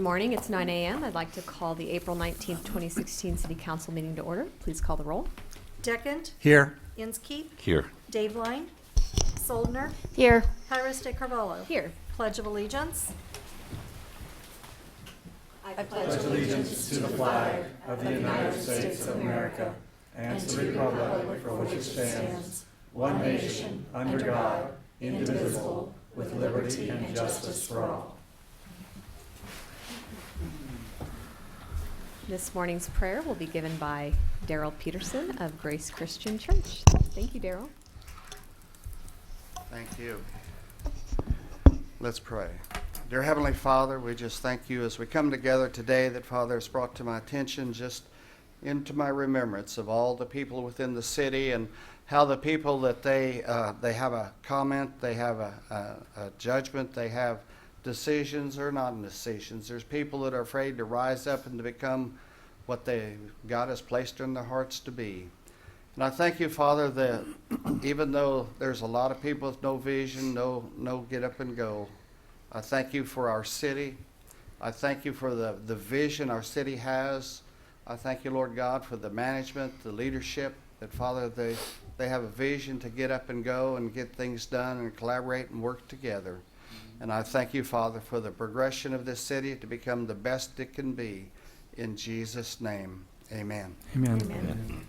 Good morning. It's 9 a.m. I'd like to call the April 19th, 2016 City Council meeting to order. Please call the roll. Deckent, Here. Inskeep, Here. Dave Line, Soldner, Here. Pyrus de Carvalho. Here. Pledge of Allegiance. I Pledge allegiance to the flag of the United States of America and to the republic for which it stands, one nation, under God, indivisible, with liberty and justice for all. This morning's prayer will be given by Daryl Peterson of Grace Christian Church. Thank you, Daryl. Thank you. Let's pray. Dear Heavenly Father, we just thank you as we come together today that, Father, has brought to my attention just into my remembrance of all the people within the city and how the people that they have a comment, they have a judgment, they have decisions or non-decisions. There's people that are afraid to rise up and to become what God has placed in their hearts to be. And I thank you, Father, that even though there's a lot of people with no vision, no get up and go, I thank you for our city. I thank you for the vision our city has. I thank you, Lord God, for the management, the leadership, that, Father, they have a vision to get up and go and get things done and collaborate and work together. And I thank you, Father, for the progression of this city to become the best it can be. In Jesus' name, amen. Amen.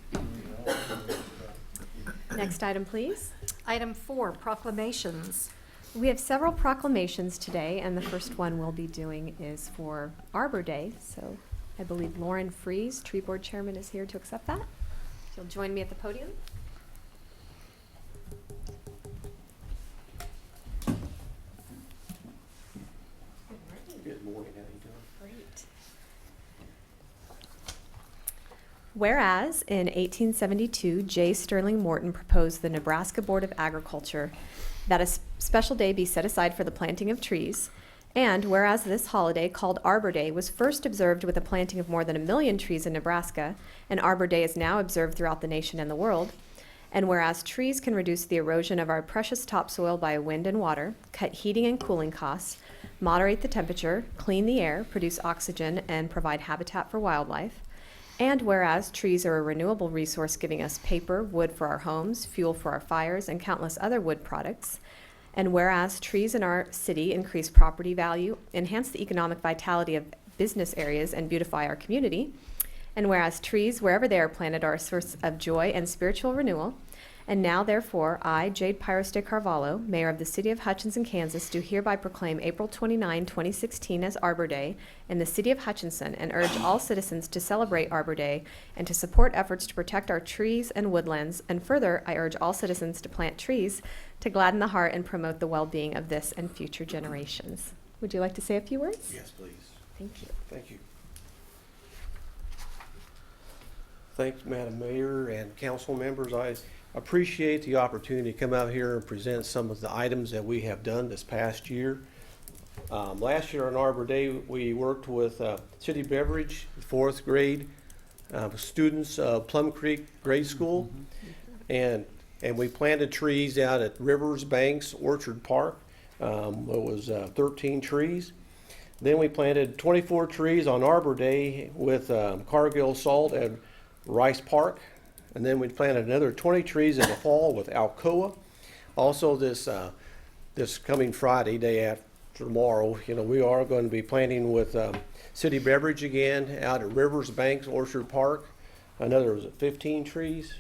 Next item, please. Item 4, proclamations. We have several proclamations today, and the first one we'll be doing is for Arbor Day. So I believe Lauren Fries, Tree Board Chairman, is here to accept that. She'll join me at the podium. Good morning. How you doing? Great. Whereas in 1872, J. Sterling Morton proposed the Nebraska Board of Agriculture that a special day be set aside for the planting of trees, and whereas this holiday, called Arbor Day, was first observed with a planting of more than 1 million trees in Nebraska, and Arbor Day is now observed throughout the nation and the world, and whereas trees can reduce the erosion of our precious topsoil by wind and water, cut heating and cooling costs, moderate the temperature, clean the air, produce oxygen, and provide habitat for wildlife, and whereas trees are a renewable resource giving us paper, wood for our homes, fuel for our fires, and countless other wood products, and whereas trees in our city increase property value, enhance the economic vitality of business areas, and beautify our community, and whereas trees, wherever they are planted, are a source of joy and spiritual renewal, and now, therefore, I, Jade Pyrus de Carvalho, Mayor of the City of Hutchinson, Kansas, do hereby proclaim April 29, 2016 as Arbor Day in the City of Hutchinson and urge all citizens to celebrate Arbor Day and to support efforts to protect our trees and woodlands. And further, I urge all citizens to plant trees to gladden the heart and promote the well-being of this and future generations. Would you like to say a few words? Yes, please. Thank you. Thank you. Thanks, Madam Mayor and council members. I appreciate the opportunity to come out here and present some of the items that we have done this past year. Last year on Arbor Day, we worked with City Beverage, 4th grade students of Plum Creek Grade School, and we planted trees out at Rivers Banks Orchard Park. It was 13 trees. Then we planted 24 trees on Arbor Day with Cargill Salt at Rice Park. And then we planted another 20 trees in the fall with Alcoa. Also this coming Friday, day after tomorrow, we are going to be planting with City Beverage again out at Rivers Banks Orchard Park. Another, was it 15 trees?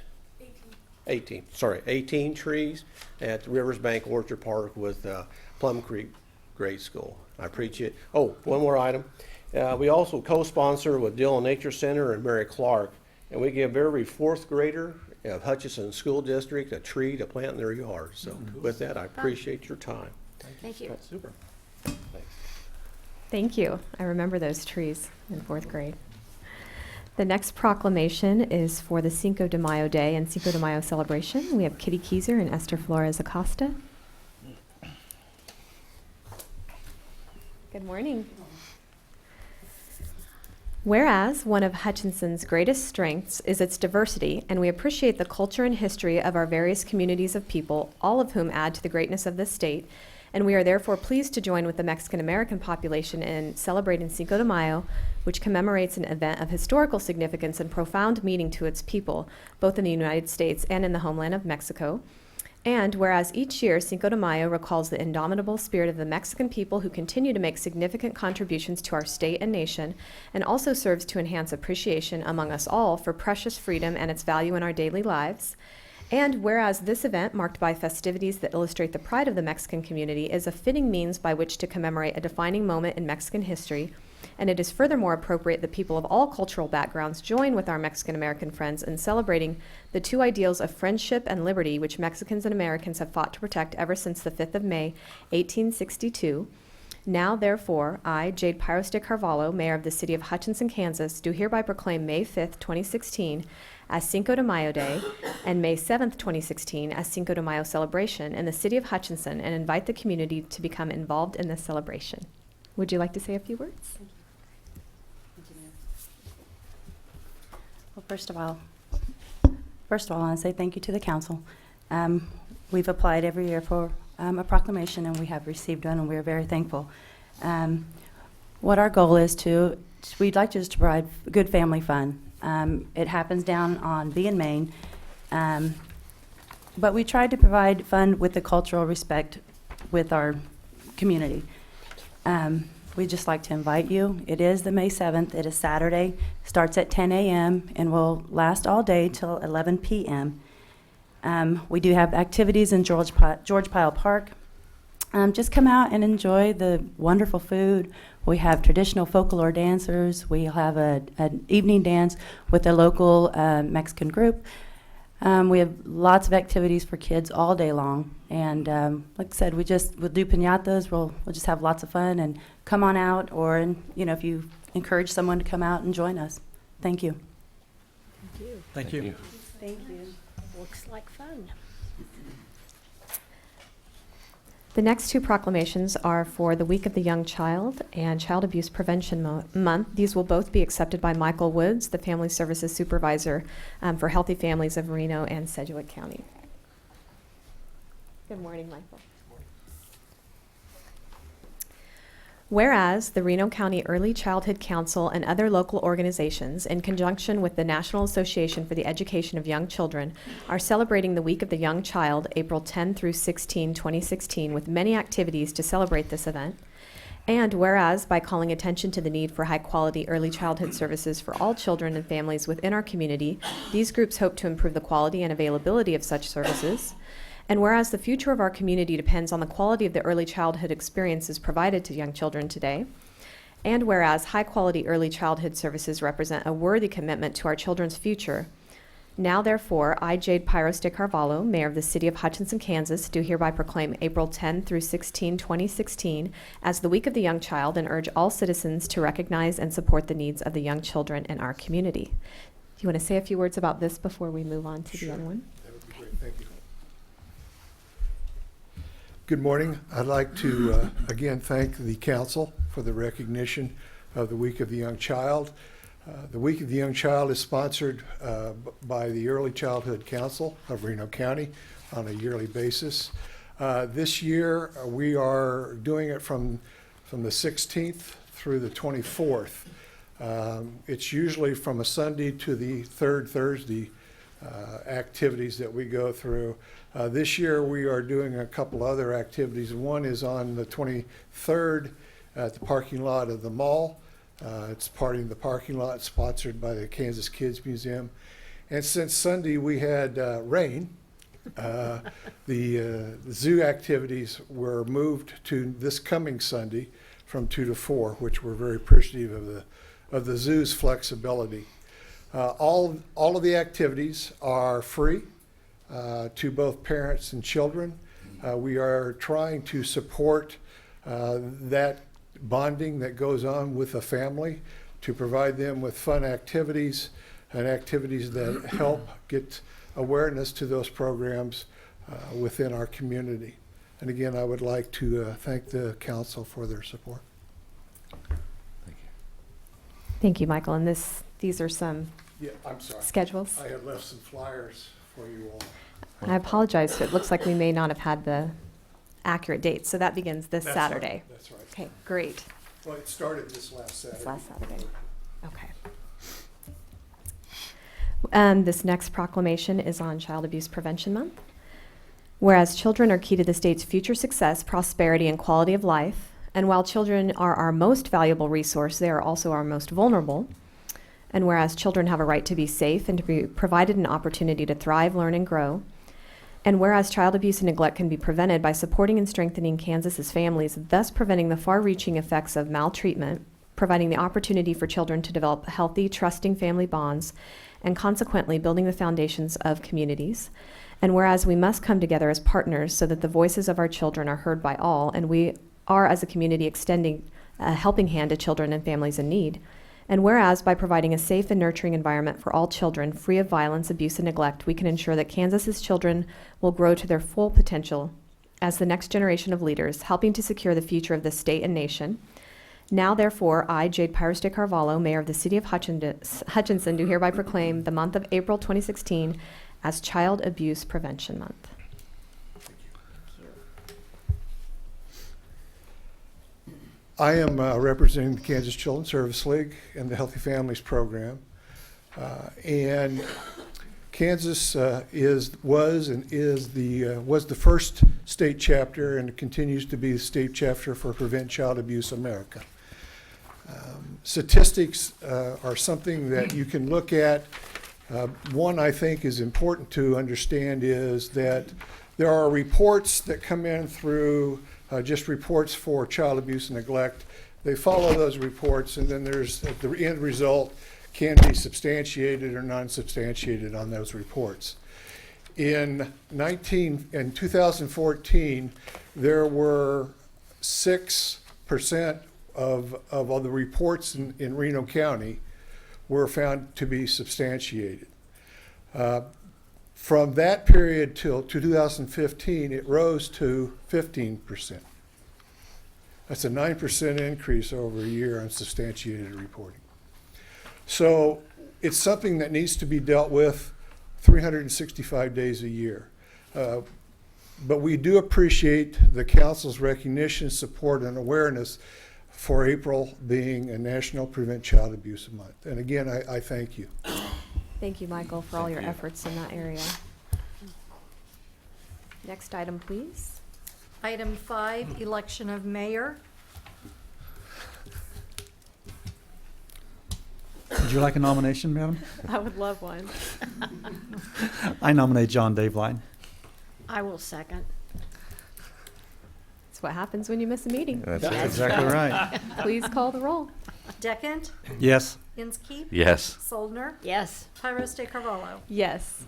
18 trees at Rivers Bank Orchard Park with Plum Creek Grade School. I appreciate it. Oh, one more item. We also co-sponsor with Dillon Nature Center and Mary Clark, and we give every 4th grader of Hutchinson School District a tree to plant in their yard. So with that, I appreciate your time. Thank you. That's super. Thanks. Thank you. I remember those trees in 4th grade. The next proclamation is for the Cinco de Mayo Day and Cinco de Mayo celebration. We have Kitty Keyser and Esther Flores Acosta. Good morning. Whereas one of Hutchinson's greatest strengths is its diversity, and we appreciate the culture and history of our various communities of people, all of whom add to the greatness of this state, and we are therefore pleased to join with the Mexican American population in celebrating Cinco de Mayo, which commemorates an event of historical significance and profound meaning to its people, both in the United States and in the homeland of Mexico. And whereas each year Cinco de Mayo recalls the indomitable spirit of the Mexican people who continue to make significant contributions to our state and nation, and also serves to enhance appreciation among us all for precious freedom and its value in our daily lives. And whereas this event, marked by festivities that illustrate the pride of the Mexican community, is a fitting means by which to commemorate a defining moment in Mexican history, and it is furthermore appropriate that people of all cultural backgrounds join with our Mexican-American friends in celebrating the two ideals of friendship and liberty which Mexicans and Americans have fought to protect ever since the 5th of May, 1862. Now, therefore, I, Jade Pyros de Carvalho, Mayor of the City of Hutchinson, Kansas, do hereby proclaim May 5th, 2016 as Cinco de Mayo Day and May 7th, 2016 as Cinco de Mayo celebration in the City of Hutchinson, and invite the community to become involved in this celebration. Would you like to say a few words? Well, first of all, I want to say thank you to the council. We've applied every year for a proclamation, and we have received one, and we are very thankful. What our goal is we'd like just to provide good family fun. It happens down on B and Main, but we tried to provide fun with the cultural respect with our community. We'd just like to invite you. It is the May 7th. It is Saturday. Starts at 10 a.m. and will last all day till 11 p.m. We do have activities in George Pyle Park. Just come out and enjoy the wonderful food. We have traditional folklore dancers. We have an evening dance with a local Mexican group. We have lots of activities for kids all day long. And like I said, we'll do piñatas. We'll just have lots of fun, and come on out, or if you encourage someone to come out and join us. Thank you. Thank you. Thank you. Looks like fun. The next two proclamations are for the Week of the Young Child and Child Abuse Prevention Month. These will both be accepted by Michael Woods, the Family Services Supervisor for Healthy Families of Reno and Sedgwick County. Good morning, Michael. Whereas the Reno County Early Childhood Council and other local organizations, in conjunction with the National Association for the Education of Young Children, are celebrating the Week of the Young Child, April 10 through 16, 2016, with many activities to celebrate this event. And whereas, by calling attention to the need for high-quality early childhood services for all children and families within our community, these groups hope to improve the quality and availability of such services. And whereas the future of our community depends on the quality of the early childhood experiences provided to young children today, and whereas high-quality early childhood services represent a worthy commitment to our children's future, now therefore, I, Jade Pyros de Carvalho, Mayor of the City of Hutchinson, Kansas, do hereby proclaim April 10 through 16, 2016 as the Week of the Young Child, and urge all citizens to recognize and support the needs of the young children in our community. Do you want to say a few words about this before we move on to the other one? That would be great. Thank you. Good morning. I'd like to again thank the council for the recognition of the Week of the Young Child. The Week of the Young Child is sponsored by the Early Childhood Council of Reno County on a yearly basis. This year we are doing it from the 16th through the 24th. It's usually from a Sunday to the third Thursday activities that we go through. This year we are doing a couple other activities. One is on the 23rd at the parking lot of the mall. It's Party in the Parking Lot, sponsored by the Kansas Kids Museum. And since Sunday we had rain, the zoo activities were moved to this coming Sunday from 2 to 4, which we're very appreciative of the zoo's flexibility. All of the activities are free to both parents and children. We are trying to support that bonding that goes on with a family, to provide them with fun activities and activities that help get awareness to those programs within our community. And again, I would like to thank the council for their support. Thank you, Michael. And these are some Yeah, I'm sorry. schedules. I had left some flyers for you all. I apologize. It looks like we may not have had the accurate dates. So that begins this That's right, Saturday. That's right. Okay, great. Well, it started this last Saturday. This last Saturday. Okay. This next proclamation is on Child Abuse Prevention Month. Whereas children are key to the state's future success, prosperity, and quality of life, and while children are our most valuable resource, they are also our most vulnerable. And whereas children have a right to be safe and to be provided an opportunity to thrive, learn, and grow. And whereas child abuse and neglect can be prevented by supporting and strengthening Kansas's families, thus preventing the far-reaching effects of maltreatment, providing the opportunity for children to develop healthy, trusting family bonds, and consequently building the foundations of communities. And whereas we must come together as partners so that the voices of our children are heard by all, and we are as a community extending a helping hand to children and families in need. And whereas by providing a safe and nurturing environment for all children, free of violence, abuse, and neglect, we can ensure that Kansas's children will grow to their full potential as the next generation of leaders, helping to secure the future of the state and nation. Now, therefore, I, Jade Pires de Carvalho, Mayor of the City of Hutchinson, do hereby proclaim the month of April 2016 as Child Abuse Prevention Month. I am representing the Kansas Children's Service League and the Healthy Families Program. And Kansas was the first state chapter and continues to be the state chapter for Prevent Child Abuse America. Statistics are something that you can look at. One I think is important to understand is that there are reports that come in through just reports for child abuse and neglect. They follow those reports, and then there's the end result can be substantiated or non-substantiated on those reports. In 2014, there were 6% of all the reports in Reno County were found to be substantiated. From that period till 2015, it rose to 15%. That's a 9% increase over a year on substantiated reporting. So it's something that needs to be dealt with 365 days a year. But we do appreciate the council's recognition, support, and awareness for April being a National Prevent Child Abuse Month. And again, I thank you. Thank you, Michael, for all your efforts in that area. Next item, please. Item 5, election of mayor. Would you like a nomination, madam? I would love one. I nominate John Daveline. I will second. That's what happens when you miss a meeting. That's exactly right. Please call the roll. Deckent, Yes. Inskeep, Yes. Soldner, Yes. Pires de Carvalho. Yes.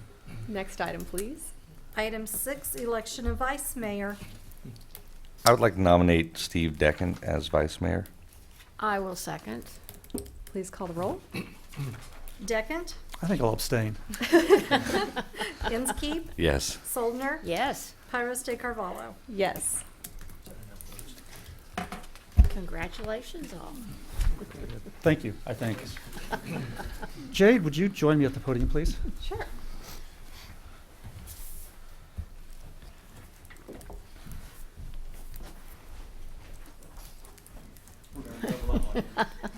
Next item, please. Item 6, election of vice mayor. I would like to nominate Steve Decken as vice mayor. I will second. Please call the roll. Deckent, I think I'll abstain. Inskeep, Yes. Soldner, Yes. Pires de Carvalho. Yes. Congratulations all. Thank you, I think. Jade, would you join me at the podium, please? Sure.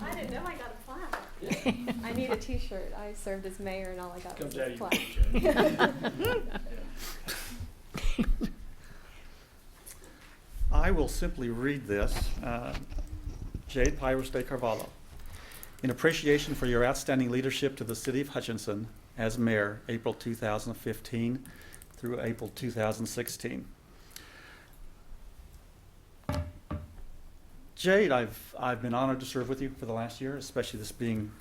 I didn't know I got a plaque. I need a T-shirt. I served as mayor, and all I got was a plaque. I will simply read this. Jade Pires de Carvalho. In appreciation for your outstanding leadership to the City of Hutchinson as mayor, April 2015 through April 2016. Jade, I've been honored to serve with you for the last year, especially this being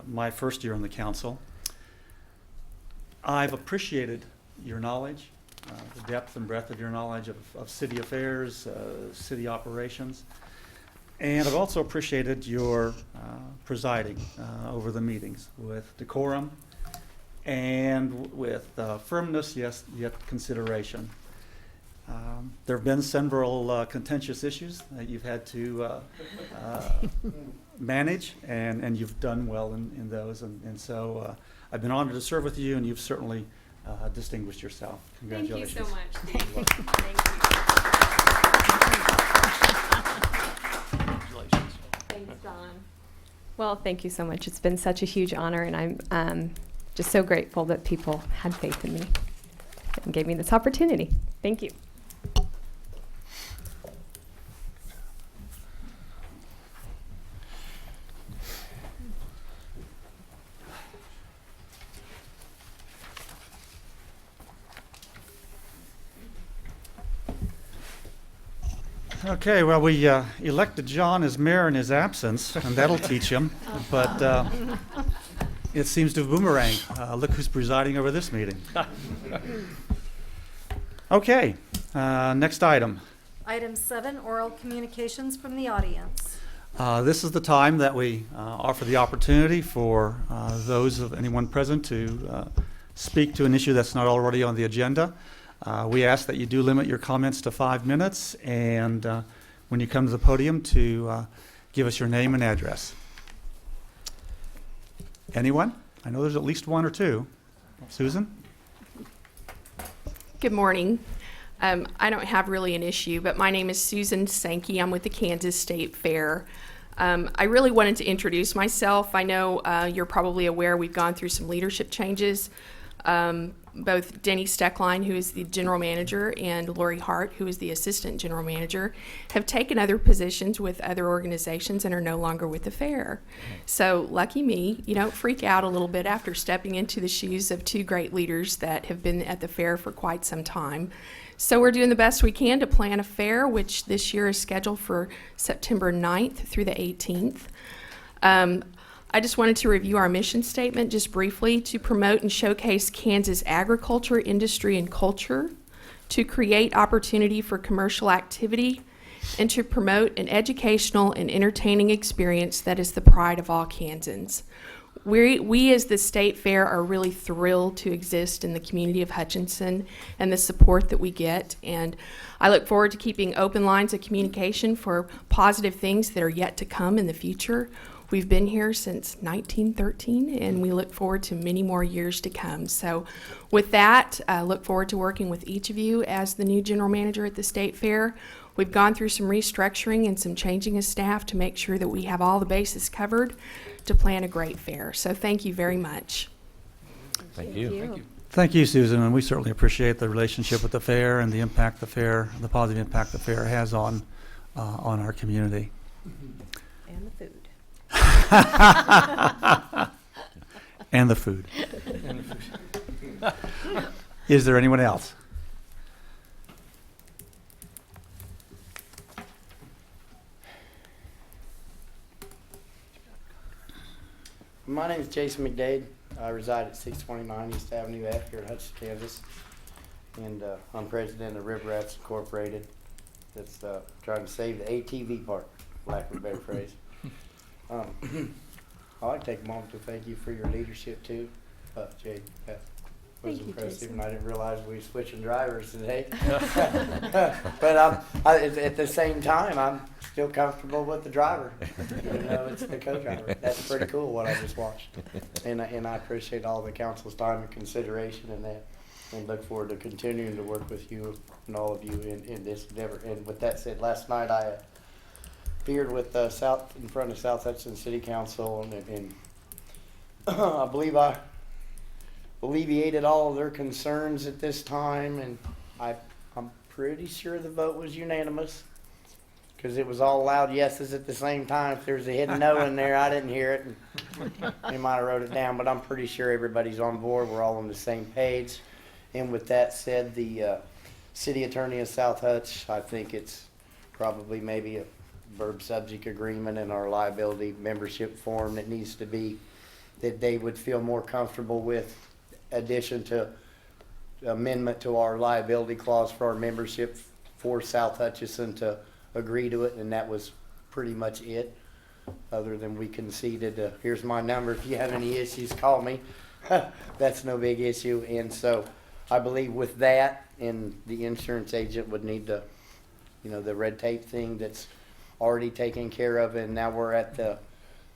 my first year on the council. I've appreciated your knowledge, the depth and breadth of your knowledge of city affairs, city operations, and I've also appreciated your presiding over the meetings with decorum and with firmness, yes, yet consideration. There have been several contentious issues that you've had to manage, and you've done well in those. And so I've been honored to serve with you, and you've certainly distinguished yourself. Congratulations. Thank you so much. Thank you. Well, thank you so much. It's been such a huge honor, and I'm just so grateful that people had faith in me and gave me this opportunity. Thank you. Okay, well, we elected John as mayor in his absence, and that'll teach him. But it seems to boomerang. Look who's presiding over this meeting. Okay, next item. Item 7, oral communications from the audience. This is the time that we offer the opportunity for those of anyone present to speak to an issue that's not already on the agenda. We ask that you do limit your comments to 5 minutes, and when you come to the podium to give us your name and address. Anyone? I know there's at least one or two. Susan? Good morning. I don't have really an issue, but my name is Susan Sankey. I'm with the Kansas State Fair. I really wanted to introduce myself. I know you're probably aware we've gone through some leadership changes. Both Denny Steckline, who is the general manager, and Lori Hart, who is the assistant general manager, have taken other positions with other organizations and are no longer with the fair. So lucky me, you don't freak out a little bit after stepping into the shoes of two great leaders that have been at the fair for quite some time. So we're doing the best we can to plan a fair, which this year is scheduled for September 9th through the 18th. I just wanted to review our mission statement just briefly: to promote and showcase Kansas agriculture, industry, and culture, to create opportunity for commercial activity, and to promote an educational and entertaining experience that is the pride of all Kansans. We as the State Fair are really thrilled to exist in the community of Hutchinson and the support that we get, and I look forward to keeping open lines of communication for positive things that are yet to come in the future. We've been here since 1913, and we look forward to many more years to come. So with that, I look forward to working with each of you as the new general manager at the State Fair. We've gone through some restructuring and some changing of staff to make sure that we have all the bases covered to plan a great fair. So thank you very much. Thank you. Thank you, Susan, and we certainly appreciate the relationship with the fair and the impact the fair, the positive impact the fair has on our community. And the food. And the food. Is there anyone else? My name is Jason McDade. I reside at 629 East Avenue F here in Hutchinson, Kansas. And I'm president of River Rats Incorporated. That's trying to save the ATV park, for lack of a better phrase. I'd like to take a moment to thank you for your leadership too, Jade. That was Thank you, impressive, Jason. and I didn't realize we were switching drivers today. But at the same time, I'm still comfortable with the driver. You know, it's the co-driver. That's pretty cool what I just watched, and I appreciate all the council's time and consideration in that, and look forward to continuing to work with you and all of you in this endeavor. And with that said, last night I appeared with in front of South Hutchinson City Council, and I believe I alleviated all of their concerns at this time, and I'm pretty sure the vote was unanimous, because it was all loud yeses at the same time. If there's a hidden no in there, I didn't hear it, and they might have wrote it down, but I'm pretty sure everybody's on board. We're all on the same page. And with that said, the city attorney of South Hutch, I think it's probably maybe a verb subject agreement in our liability membership form that needs to be, that they would feel more comfortable with addition to amendment to our liability clause for our membership for South Hutchinson to agree to it, and that was pretty much it, other than we conceded, here's my number, if you have any issues, call me. That's no big issue. And so I believe with that, and the insurance agent would need to, you know, the red tape thing that's already taken care of, and now we're at the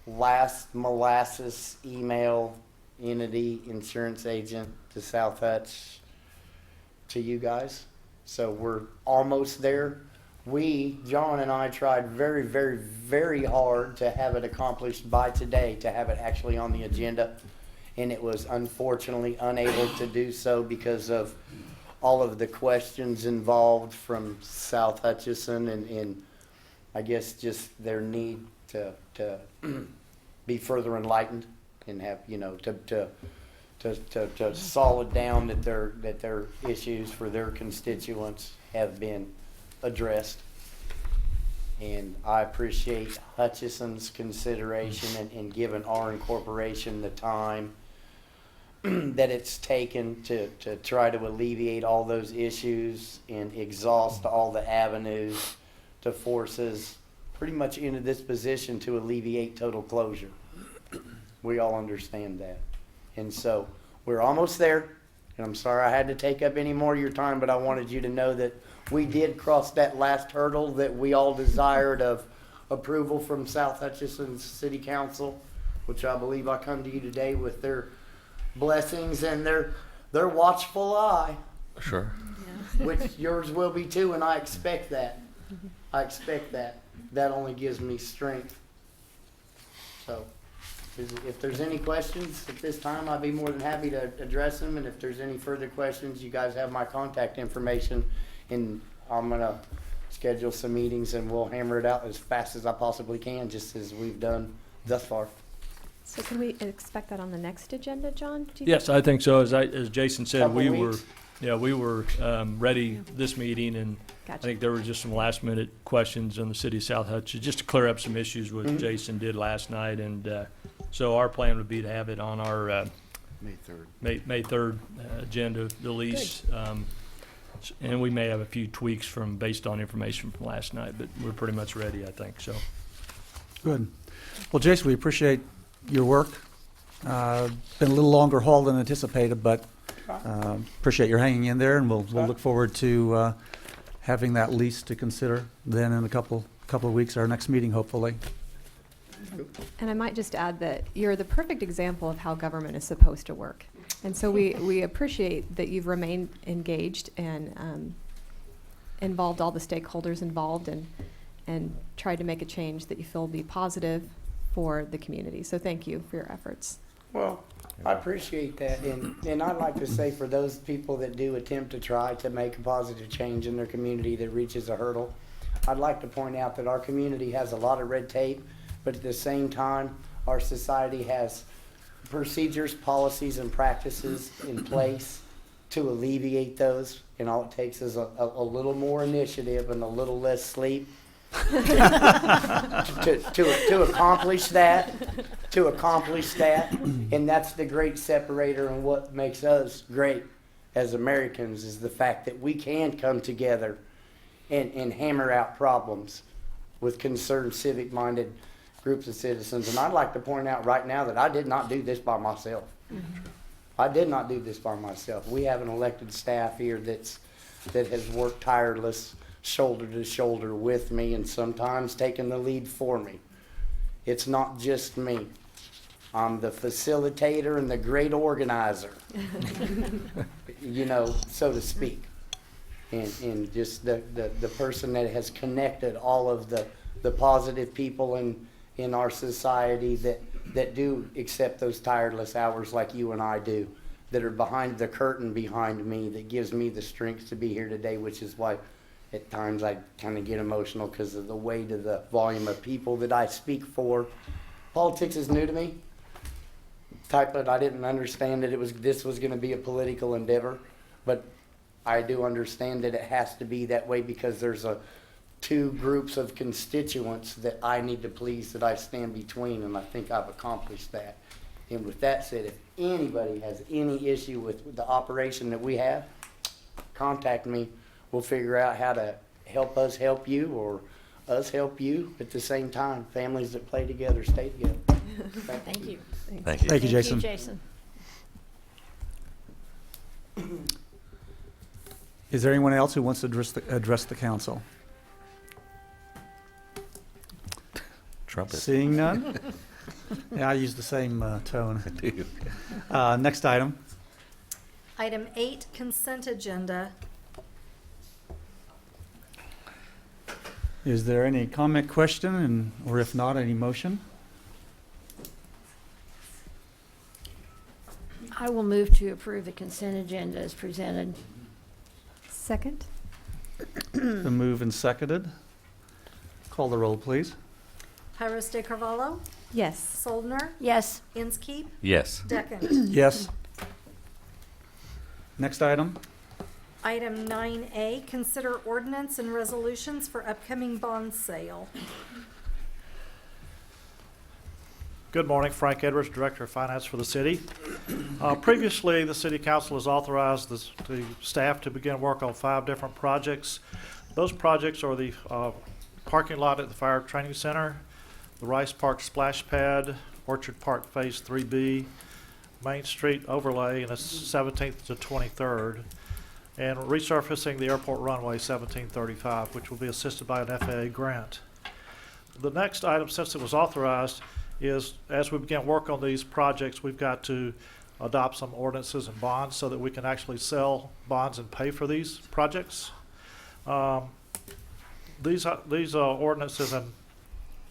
last molasses email entity, insurance agent to South Hutch, to you guys. So we're almost there. John and I tried very, very, very hard to have it accomplished by today, to have it actually on the agenda. And it was unfortunately unable to do so because of all of the questions involved from South Hutchinson and I guess just their need to be further enlightened and have, to solid down that their issues for their constituents have been addressed. And I appreciate Hutchinson's consideration and giving our incorporation the time that it's taken to try to alleviate all those issues and exhaust all the avenues to force us pretty much into this position to alleviate total closure. We all understand that. And so we're almost there. And I'm sorry I had to take up any more of your time, but I wanted you to know that we did cross that last hurdle that we all desired of approval from South Hutchinson City Council, which I believe I come to you today with their blessings and their watchful eye, Sure. which yours will be too, and I expect that. I expect that. That only gives me strength. So, if there's any questions at this time, I'd be more than happy to address them. And if there's any further questions, you guys have my contact information, and I'm gonna schedule some meetings and we'll hammer it out as fast as I possibly can, just as we've done thus far. So can we expect that on the next agenda, John? Do you Yes, I think so. As Jason said, Couple we weeks. were ready this meeting, and I Gotcha. think there were just some last minute questions on the city of South Hutchinson, just to clear up some issues what Jason did last night. And so our plan would be to have it on our May 3rd. May 3rd agenda, the lease. And we may have a few tweaks based on information from last night, but we're pretty much ready, I think, so. Good. Well, Jason, we appreciate your work. Been a little longer haul than anticipated, but appreciate your hanging in there, and we'll look forward to having that lease to consider then in a couple of weeks, our next meeting, hopefully. And I might just add that you're the perfect example of how government is supposed to work. And so we appreciate that you've remained engaged and involved all the stakeholders involved and tried to make a change that you feel will be positive for the community. So thank you for your efforts. Well, I appreciate that, and I'd like to say for those people that do attempt to try to make a positive change in their community that reaches a hurdle, I'd like to point out that our community has a lot of red tape, but at the same time, our society has procedures, policies, and practices in place to alleviate those, and all it takes is a little more initiative and a little less sleep to accomplish that, and that's the great separator, and what makes us great as Americans is the fact that we can come together and hammer out problems with concerned, civic-minded groups of citizens. And I'd like to point out right now that I did not do this by myself. I did not do this by myself. We have an elected staff here that has worked tireless, shoulder to shoulder with me, and sometimes taken the lead for me. It's not just me. I'm the facilitator and the great organizer, so to speak. And just the person that has connected all of the positive people in our society that do accept those tireless hours like you and I do, that are behind the curtain behind me, that gives me the strength to be here today, which is why at times I kind of get emotional because of the weight of the volume of people that I speak for. Politics is new to me. I didn't understand that this was going to be a political endeavor, but I do understand that it has to be that way because there's two groups of constituents that I need to please, that I stand between, and I think I've accomplished that. And with that said, if anybody has any issue with the operation that we have, contact me. We'll figure out how to help us help you, or us help you at the same time. Families that play together stay together. Thank you. Thank you. Thank you, Jason. Jason. Is there anyone else who wants to address the council? Trumpet. Seeing none? Yeah, I use the same tone. Do. Next item. Item 8, consent agenda. Is there any comment, question, or if not, any motion? I will move to approve the consent agenda as presented. Second? Been moved and seconded. Call the roll, please. Pyrus de Carvalho, Yes. Soldner, Yes. Inskeep, Yes. Deckent. Yes. Next item. Item 9A, consider ordinance and resolutions for upcoming bond sale. Good morning, Frank Edwards, Director of Finance for the city. Previously, the City Council has authorized the staff to begin work on 5 different projects. Those projects are the parking lot at the Fire Training Center, the Rice Park Splash Pad, Orchard Park Phase 3B, Main Street overlay in the 17th to 23rd, and resurfacing the airport runway 1735, which will be assisted by an FAA grant. The next item, since it was authorized, is as we begin work on these projects, we've got to adopt some ordinances and bonds so that we can actually sell bonds and pay for these projects. These ordinances and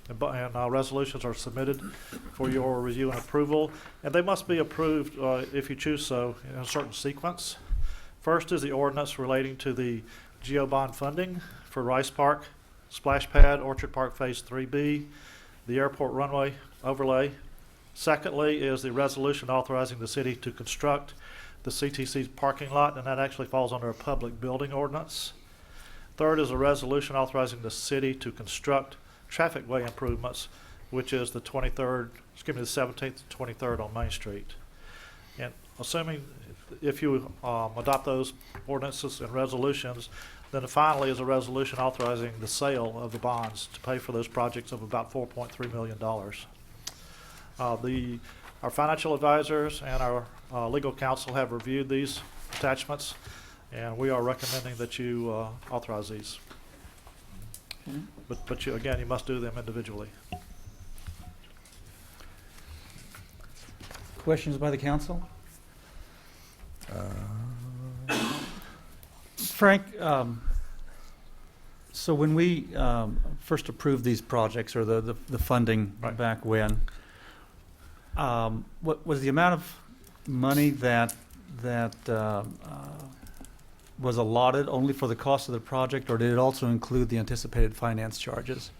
resolutions are submitted for your review and approval, and they must be approved, if you choose so, in a certain sequence. First is the ordinance relating to the GEO bond funding for Rice Park, Splash Pad, Orchard Park Phase 3B, the airport runway overlay. Secondly is the resolution authorizing the city to construct the CTC's parking lot, and that actually falls under a public building ordinance. Third is a resolution authorizing the city to construct traffic way improvements, which is the 17th to 23rd on Main Street. And assuming if you adopt those ordinances and resolutions, then finally is a resolution authorizing the sale of the bonds to pay for those projects of about $4.3 million. Our financial advisors and our legal counsel have reviewed these attachments, and we are recommending that you authorize these. But you, again, you must do them individually. Questions by the council? Frank, so when we first approved these projects, or the funding Right. back when, what was the amount of money that was allotted only for the cost of the project, or did it also include the anticipated finance charges?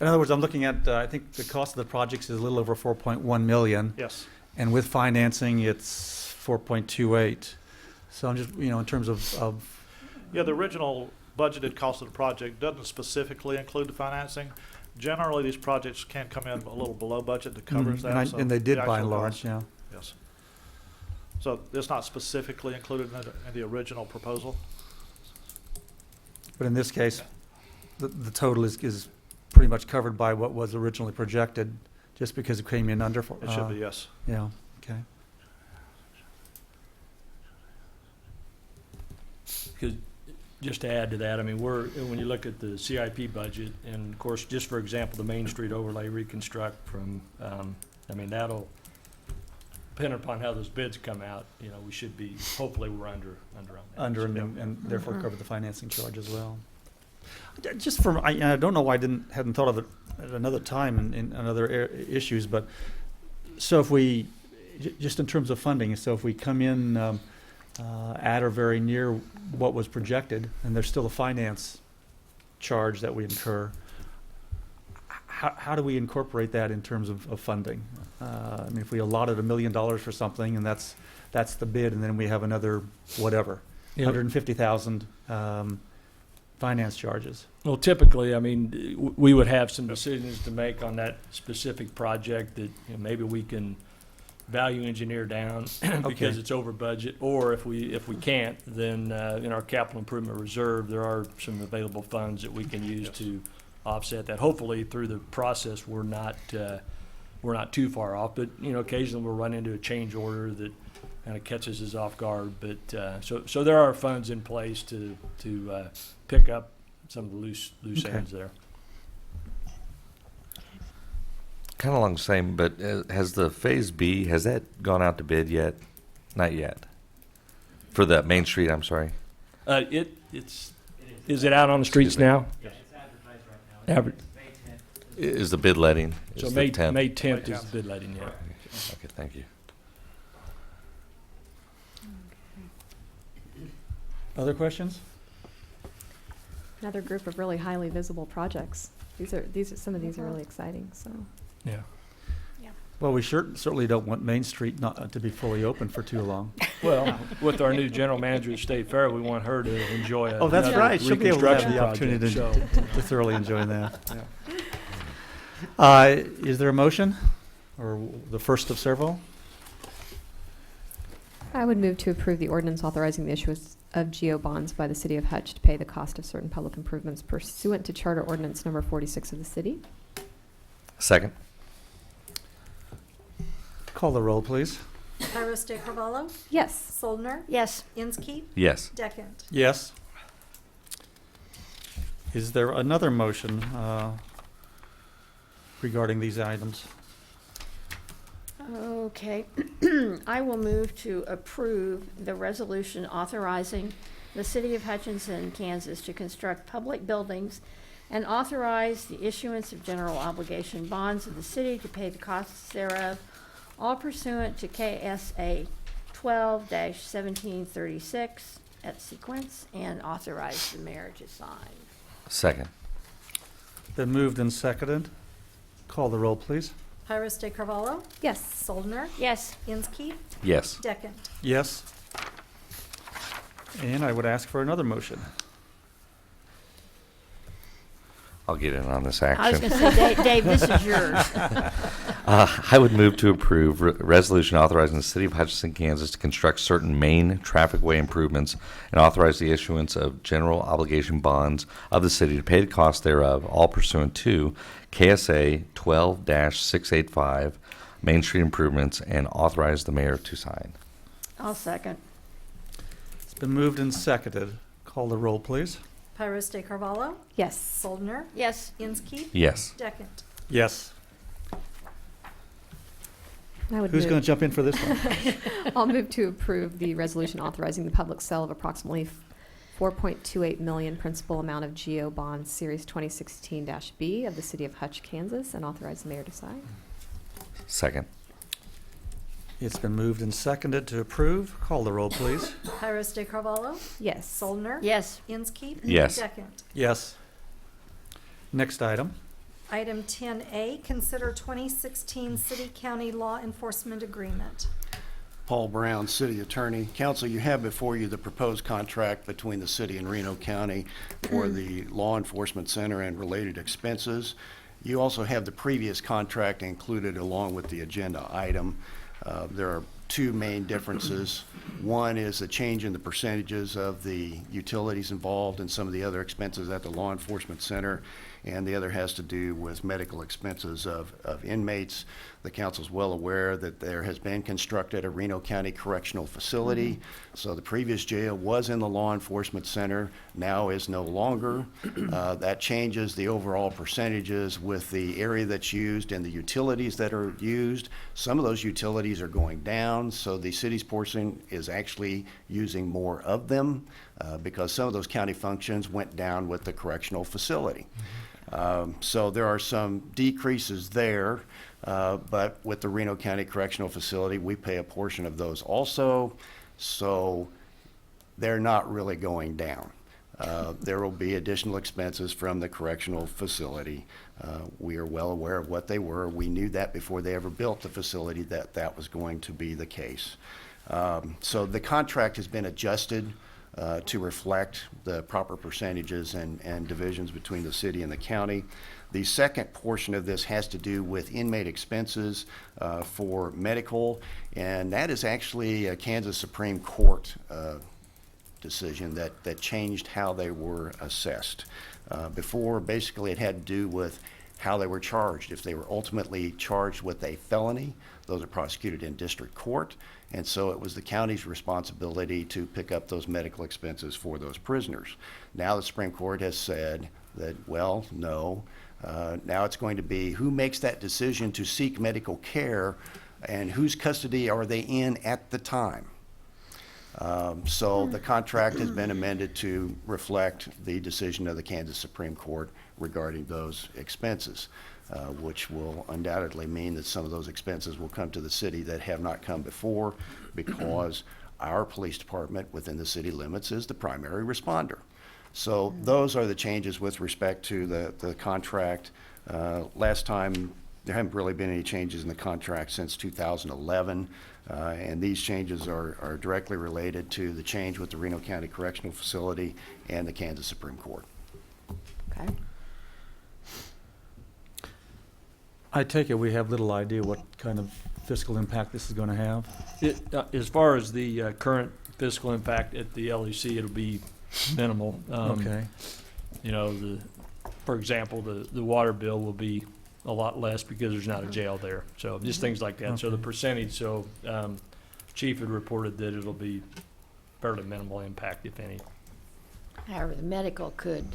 In other words, I'm looking at, I think the cost of the projects is a little over 4.1 million. Yes. And with financing, it's 4.28. So I'm just, in terms of Yeah, the original budgeted cost of the project doesn't specifically include the financing. Generally, these projects can come in a little below budget that covers that. So and they did the by and actual large, cost- yeah. Yes. So it's not specifically included in the original proposal. But in this case, the total is pretty much covered by what was originally projected, just because it came in under. It should be, yes. Yeah, okay. Because just to add to that, I mean, when you look at the CIP budget, and of course, just for example, the Main Street overlay reconstruct from, I mean, that'll, depending upon how those bids come out, we should be, hopefully we're under on that. Under and therefore cover the financing charge as well. Just from, I don't know why I hadn't thought of it at another time in other issues, but so if we, just in terms of funding, so if we come in at or very near what was projected, and there's still a finance charge that we incur, how do we incorporate that in terms of funding? I mean, if we allotted $1 million for something, and that's the bid, and then we have another whatever, Yeah. 150,000 finance charges. Well, typically, I mean, we would have some decisions to make on that specific project that maybe we can value engineer down because it's over budget, or if we can't, then in our capital improvement reserve, there are some available funds that we can use to offset that. Hopefully, through the process, we're not too far off, but occasionally we'll run into a change order that kind of catches us off guard. But so there are funds in place to pick up some of the loose ends there. Kind of along the same, but has the Phase B, has that gone out to bid yet? Not yet. For the Main Street, I'm sorry. Is it out on the streets now? Yes. Average, Is the bid letting? so is the May 10th? 10th is the bid letting, yeah. Okay, thank you. Other questions? Another group of really highly visible projects. Some of these are really exciting, so. Yeah. Well, we certainly don't want Main Street not to be fully open for too long. Well, with our new general manager at State Fair, we want her to enjoy Oh, that's another right. She'll be able to have reconstruction the opportunity project, so. to thoroughly enjoy that. Is there a motion, or the first of several? I would move to approve the ordinance authorizing the issuance of GO bonds by the city of Hutch to pay the cost of certain public improvements pursuant to Charter Ordinance number 46 of the city. Second? Call the roll, please. Pyrus de Carvalho, Yes. Soldner, Yes. Inskeep, Yes. Deckent. Yes. Is there another motion regarding these items? Okay. I will move to approve the resolution authorizing the city of Hutchinson, Kansas to construct public buildings and authorize the issuance of general obligation bonds of the city to pay the costs thereof, all pursuant to KSA 12-1736 at sequence, and authorize the mayor to sign. Second? Been moved and seconded. Call the roll, please. Pyrus de Carvalho, Yes. Soldner, Yes. Inskeep, Yes. Deckent. Yes. And I would ask for another motion. I'll get in on this I was action. going to say, Dave, this is yours. I would move to approve resolution authorizing the city of Hutchinson, Kansas to construct certain main trafficway improvements and authorize the issuance of general obligation bonds of the city to pay the cost thereof, all pursuant to KSA 12-685 Main Street improvements, and authorize the mayor to sign. I'll second. It's been moved and seconded. Call the roll, please. Pyrus de Carvalho, Yes. Soldner, Yes. Inskeep, Yes. Deckent. Yes. I would Who's move- going to jump in for this one? I'll move to approve the resolution authorizing the public sale of approximately 4.28 million principal amount of GO bonds, Series 2016-B of the city of Hutch, Kansas, and authorize the mayor to sign. Second? It's been moved and seconded to approve. Call the roll, please. Pyrus de Carvalho, Yes. Soldner, Yes. Inskeep, Yes. Deckent. Yes. Next item. Item 10A, consider 2016 city-county law enforcement agreement. Paul Brown, City Attorney. Council, you have before you the proposed contract between the city and Reno County for the Law Enforcement Center and related expenses. You also have the previous contract included along with the agenda item. There are two main differences. One is a change in the percentages of the utilities involved and some of the other expenses at the Law Enforcement Center, and the other has to do with medical expenses of inmates. The council's well aware that there has been constructed a Reno County Correctional Facility. So the previous jail was in the Law Enforcement Center, now is no longer. That changes the overall percentages with the area that's used and the utilities that are used. Some of those utilities are going down, so the city's portion is actually using more of them because some of those county functions went down with the correctional facility. So there are some decreases there, but with the Reno County Correctional Facility, we pay a portion of those also, so they're not really going down. There will be additional expenses from the correctional facility. We are well aware of what they were. We knew that before they ever built the facility that that was going to be the case. So the contract has been adjusted to reflect the proper percentages and divisions between the city and the county. The second portion of this has to do with inmate expenses for medical, and that is actually a Kansas Supreme Court decision that changed how they were assessed. Before, basically, it had to do with how they were charged. If they were ultimately charged with a felony, those are prosecuted in district court, and so it was the county's responsibility to pick up those medical expenses for those prisoners. Now the Supreme Court has said that, well, no, now it's going to be who makes that decision to seek medical care and whose custody are they in at the time. So the contract has been amended to reflect the decision of the Kansas Supreme Court regarding those expenses, which will undoubtedly mean that some of those expenses will come to the city that have not come before, because our police department within the city limits is the primary responder. So those are the changes with respect to the contract. Last time, there haven't really been any changes in the contract since 2011, and these changes are directly related to the change with the Reno County Correctional Facility and the Kansas Supreme Court. Okay. I take it we have little idea what kind of fiscal impact this is going to have? As far as the current fiscal impact at the LEC, it'll be minimal. Okay. You know, for example, the water bill will be a lot less because there's not a jail there. So just things like that. So the Okay. percentage, Chief had reported that it'll be fairly minimal impact, if any. However, the medical could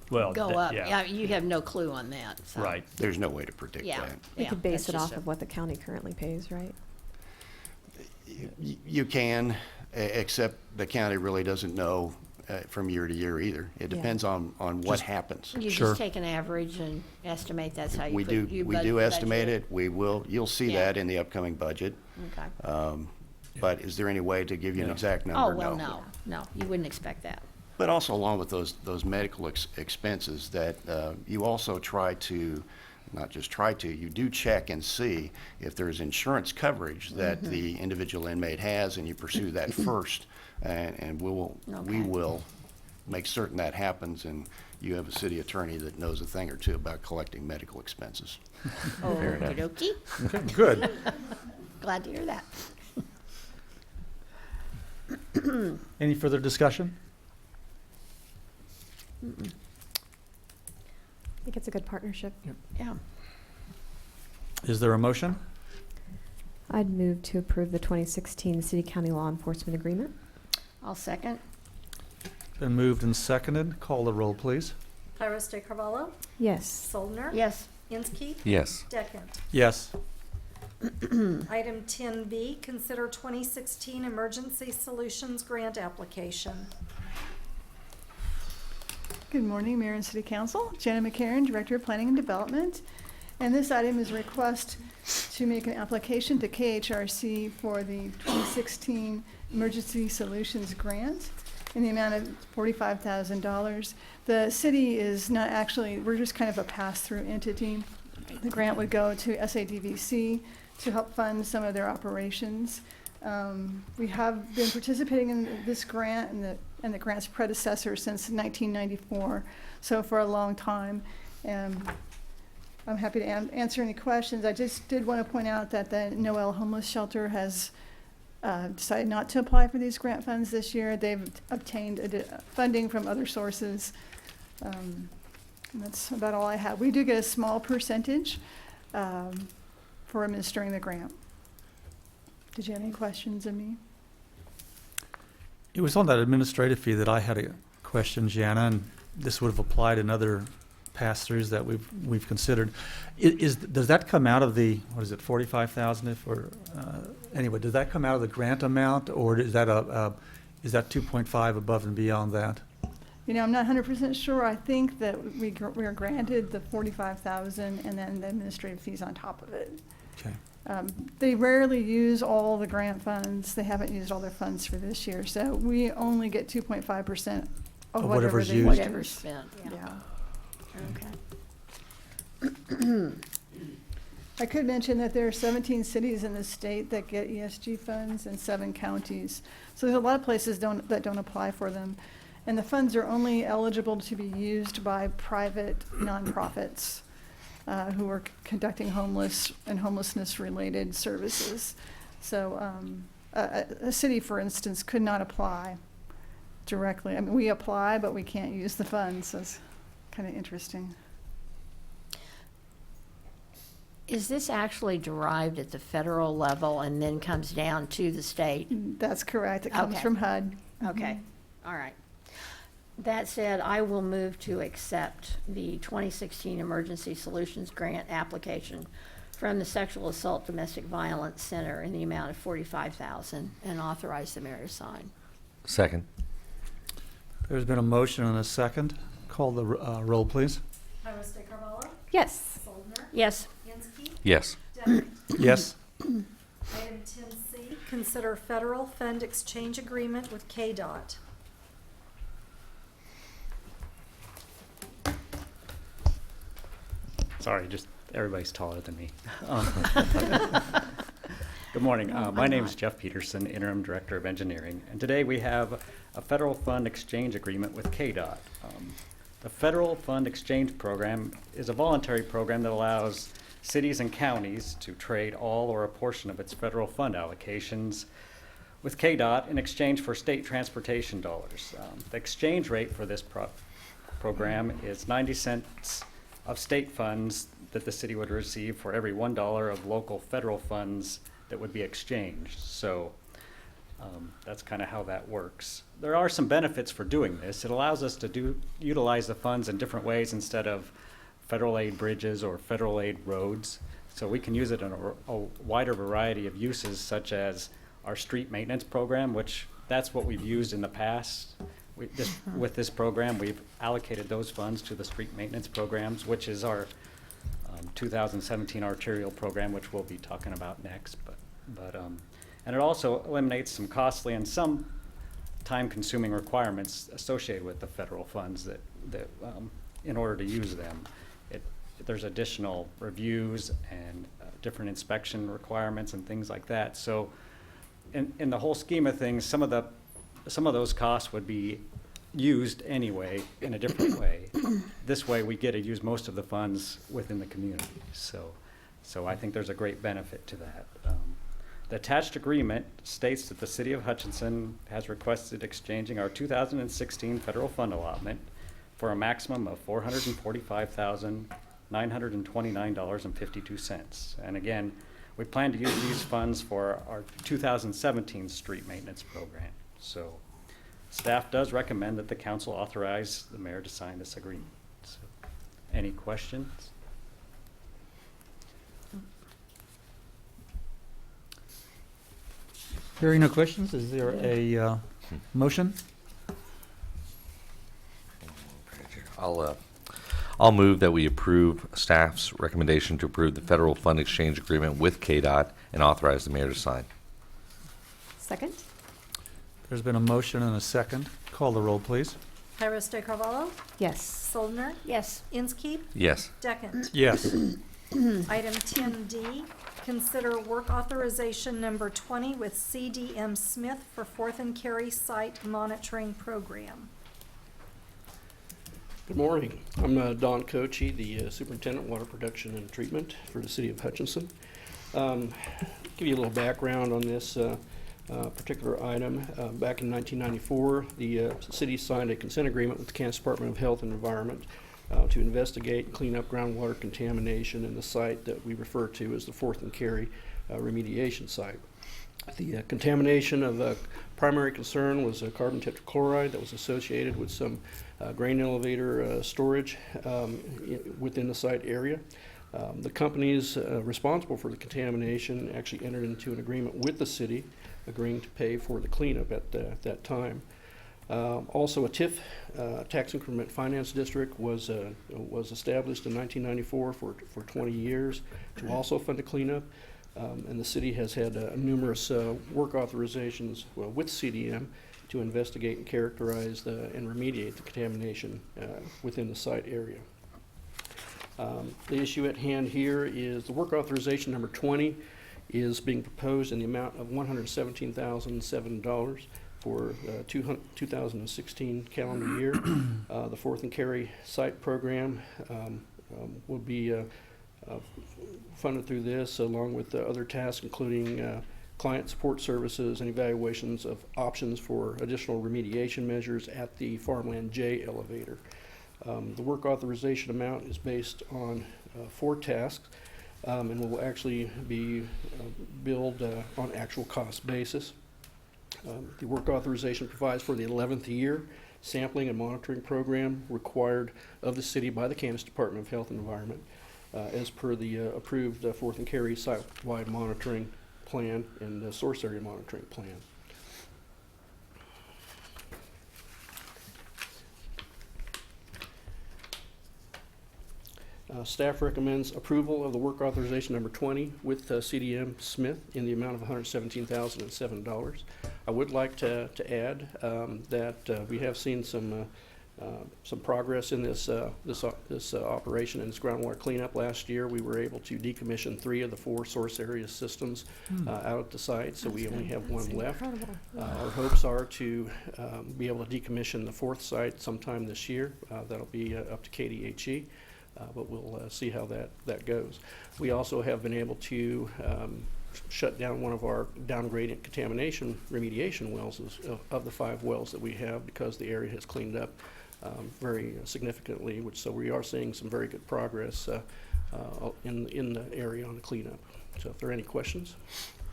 Well, go that- up. yeah. Yeah, you have no clue on that, so. Right. There's no way to predict Yeah. that. We could base that's it just off of what the county currently pays, right? You can, except the county really doesn't know from year to year either. It Yeah. depends on what happens. You Sure. just take an average and estimate, that's how you We put, do, you we bud- do estimate budget it. We will, you'll see Yeah. that in the upcoming budget. Okay. But is there any way to give you an Yeah. exact Oh, number? well, no, you wouldn't expect that. But also along with those medical expenses that you also try to, not just try to, you do check and see if there's insurance coverage that the individual inmate has, and you pursue that first. And we Okay. will make certain that happens, and you have a city attorney that knows a thing or two about collecting medical expenses. Okey dokey. Okay, good. Glad to hear that. Any further discussion? I think it's a good partnership. Yeah. Is there a motion? I'd move to approve the 2016 City-County Law Enforcement Agreement. I'll second. Been moved and seconded. Call the roll, please. Tyros de Carvalho, Yes. Soldner. Yes. Inskeep. Yes. Deckent. Yes. Item 10B, consider 2016 Emergency Solutions Grant Application. Good morning, Mayor and City Council. Jenna McCarron, Director of Planning and Development. And this item is a request to make an application to KHRC for the 2016 Emergency Solutions Grant in the amount of $45,000. The city is not actually, we're just kind of a pass-through entity. The grant would go to SADVC to help fund some of their operations. We have been participating in this grant and the grant's predecessor since 1994, so for a long time. And I'm happy to answer any questions. I just did want to point out that the Noel Homeless Shelter has decided not to apply for these grant funds this year. They've obtained funding from other sources. And that's about all I have. We do get a small percentage for administering the grant. Did you have any questions of me? It was on that administrative fee that I had a question, Jana, and this would have applied in other pass-throughs that we've considered. Does that come out of the, what is it, 45,000 if, or, anyway, does that come out of the grant amount, or is that is that 2.5 above and beyond that? You know, I'm not 100% sure. I think that we are granted the 45,000 and then the administrative fees on top of it. Okay. They rarely use all the grant funds. They haven't used all their funds for this year, so we only get 2.5% of whatever whatever's they used. use. Whatever's spent, yeah. Okay. I could mention that there are 17 cities in the state that get ESG funds and 7 counties. So there's a lot of places that don't apply for them. And the funds are only eligible to be used by private nonprofits who are conducting homeless and homelessness-related services. So a city, for instance, could not apply directly. I mean, we apply, but we can't use the funds. So it's kind of interesting. Is this actually derived at the federal level and then comes down to the state? That's correct. It comes Okay. from HUD. Okay, all right. That said, I will move to accept the 2016 Emergency Solutions Grant application from the Sexual Assault Domestic Violence Center in the amount of $45,000 and authorize the mayor to sign. Second. There's been a motion and a second. Call the roll, please. Iris De Carvalho, Yes. Soldner, Yes. Inskeep, Yes. Deckard. Yes. Item 10C, consider federal fund exchange agreement with KDOT. Sorry, just everybody's taller than me. Good morning. My name is Jeff Peterson, Interim Director of Engineering, and today we have a federal fund exchange agreement with KDOT. The Federal Fund Exchange Program is a voluntary program that allows cities and counties to trade all or a portion of its federal fund allocations with KDOT in exchange for state transportation dollars. The exchange rate for this program is 90 cents of state funds that the city would receive for every $1 of local federal funds that would be exchanged. So that's kind of how that works. There are some benefits for doing this. It allows us to utilize the funds in different ways instead of federal aid bridges or federal aid roads. So we can use it in a wider variety of uses, such as our street maintenance program, which that's what we've used in the past. With this program, we've allocated those funds to the street maintenance programs, which is our 2017 arterial program, which we'll be talking about next. And it also eliminates some costly and some time-consuming requirements associated with the federal funds that in order to use them. There's additional reviews and different inspection requirements and things like that. So in the whole scheme of things, some of those costs would be used anyway in a different way. This way we get to use most of the funds within the community. So I think there's a great benefit to that. The attached agreement states that the City of Hutchinson has requested exchanging our 2016 federal fund allotment for a maximum of $445,929.52. And again, we plan to use these funds for our 2017 street maintenance program. So staff does recommend that the council authorize the mayor to sign this agreement. So, any questions? Hearing no questions, is there a motion? I'll move that we approve staff's recommendation to approve the federal fund exchange agreement with KDOT and authorize the mayor to sign. Second? There's been a motion and a second. Call the roll, please. Iris De Carvalho, Yes. Soldner, Yes. Inskeep, Yes. Deckard. Yes. Item 10D, consider work authorization number 20 with CDM Smith for Fourth and Carry Site Monitoring Program. Good morning. I'm Don Kochi, the Superintendent Water Production and Treatment for the City of Hutchinson. Give you a little background on this particular item. Back in 1994, the city signed a consent agreement with the Kansas Department of Health and Environment to investigate and clean up groundwater contamination in the site that we refer to as the Fourth and Carry remediation site. The contamination of primary concern was carbon tetrachloride that was associated with some grain elevator storage within the site area. The companies responsible for the contamination actually entered into an agreement with the city, agreeing to pay for the cleanup at that time. Also, a TIF, tax increment finance district, was established in 1994 for 20 years to also fund the cleanup. And the city has had numerous work authorizations with CDM to investigate and characterize and remediate the contamination within the site area. The issue at hand here is the work authorization number 20 is being proposed in the amount of $117,007 for 2016 calendar year. The Fourth and Carry site program will be funded through this, along with other tasks, including client support services and evaluations of options for additional remediation measures at the Farmland J elevator. The work authorization amount is based on 4 tasks and will actually be billed on actual cost basis. The work authorization provides for the 11th year sampling and monitoring program required of the city by the Kansas Department of Health and Environment as per the approved Fourth and Carry site-wide monitoring plan and the source area monitoring plan. Staff recommends approval of the work authorization number 20 with CDM Smith in the amount of $117,007. I would like to add that we have seen some progress in this operation and this groundwater cleanup. Last year, we were able to decommission 3 of the 4 source area systems out at the site, so we only have one left. Our hopes are to be able to decommission the 4th site sometime this year. That'll be up to KDHE. But we'll see how that goes. We also have been able to shut down one of our downgradient contamination remediation wells of the 5 wells that we have, because the area has cleaned up very significantly, so we are seeing some very good progress in the area on the cleanup. So if there are any questions.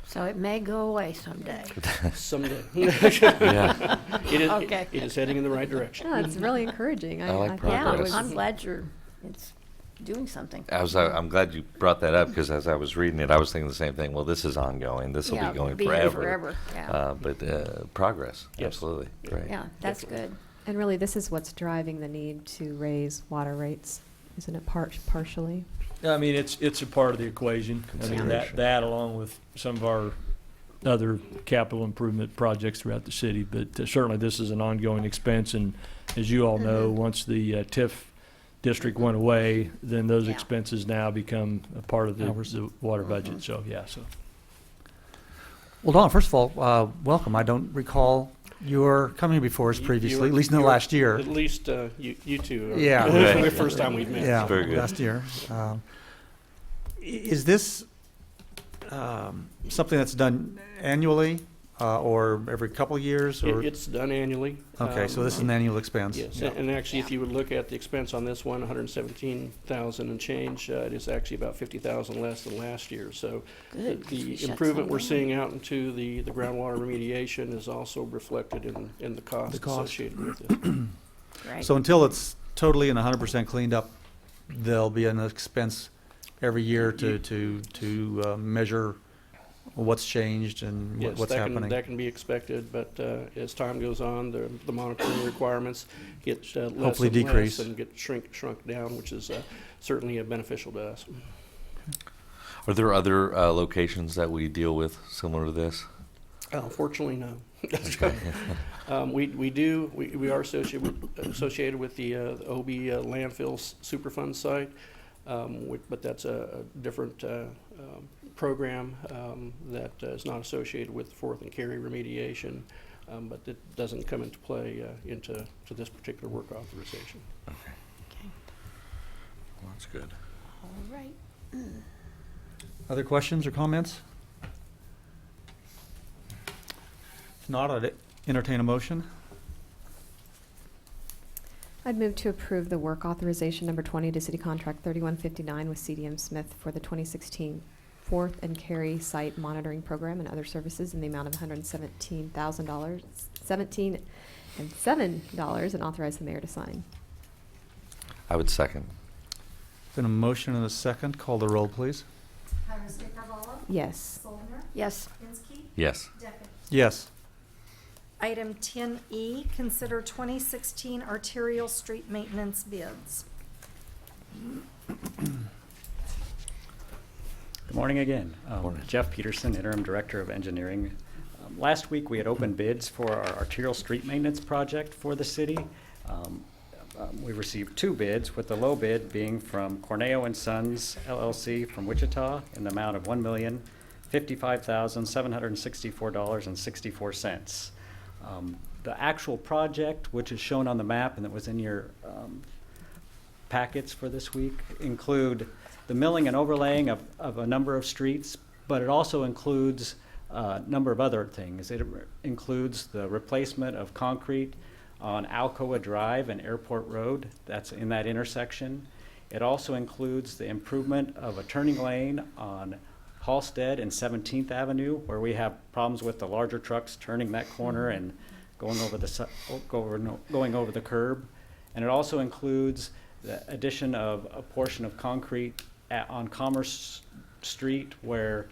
So it may go away someday. Someday. Yeah. Okay. It is heading in the right direction. Yeah, it's really encouraging. I like thought that progress. I'm glad it's doing something. I'm glad you brought that up, because as I was reading it, I was thinking the same thing. Well, this is ongoing. This will Yeah, be going be here forever. forever, yeah. But progress, Yes. absolutely. Great. Yeah, that's good. And really, this is what's driving the need to raise water rates, isn't it, partially? I mean, it's a part of the equation. I mean, Consideration. that along with some of our other capital improvement projects throughout the city. But certainly, this is an ongoing expense. And as you all know, once the TIF district went away, then those Yeah. expenses now become a part of the water budget. So, yeah, so. Well, Don, first of all, welcome. I don't recall your coming before us previously, at least in the last year. At least you two. Yeah. This is Right. the first time we've met. Yeah, Very good. last year. Is this something that's done annually or every couple of years? Or? It's done annually. Okay, so this is an annual expense. Yes, and actually, if you would look at the expense on this one, 117,000 and change, it is actually about 50,000 less than last year. So Good, 'cause we the shut improvement some we're down. seeing out into the groundwater remediation is also reflected in the cost The cost. associated with it. Right. So until it's totally and 100% cleaned up, there'll be an expense every year to measure what's changed and Yes, what's happening. that can be expected, but as time goes on, the monitoring requirements get less Hopefully and less decrease. and get shrunk down, which is certainly beneficial to us. Are there other locations that we deal with similar to this? Unfortunately, no. We are associated with the OB landfill Superfund site, but that's a different program that is not associated with Fourth and Carry remediation, but it doesn't come into play into this particular work authorization. Okay. Okay. Well, that's good. All right. Other questions or comments? If not, I'd entertain a motion. I'd move to approve the work authorization number 20 to City Contract 3159 with CDM Smith for the 2016 Fourth and Carry Site Monitoring Program and other services in the amount of $117,000, $17 and $7, and authorize the mayor to sign. I would second. Been a motion and a second. Call the roll, please. Yes. Yes. Yes. Yes. Item 10E, consider 2016 arterial street maintenance bids. Good morning again. Morning. Jeff Peterson, Interim Director of Engineering. Last week, we had opened bids for our arterial street maintenance project for the city. We received 2 bids, with the low bid being from Corneo and Sons LLC from Wichita in the amount of $1,055,764.64. The actual project, which is shown on the map and that was in your packets for this week, include the milling and overlaying of a number of streets, but it also includes a number of other things. It includes the replacement of concrete on Alcoa Drive and Airport Road, that's in that intersection. It also includes the improvement of a turning lane on Halsted and 17th Avenue, where we have problems with the larger trucks turning that corner and going over the curb. And it also includes the addition of a portion of concrete on Commerce Street where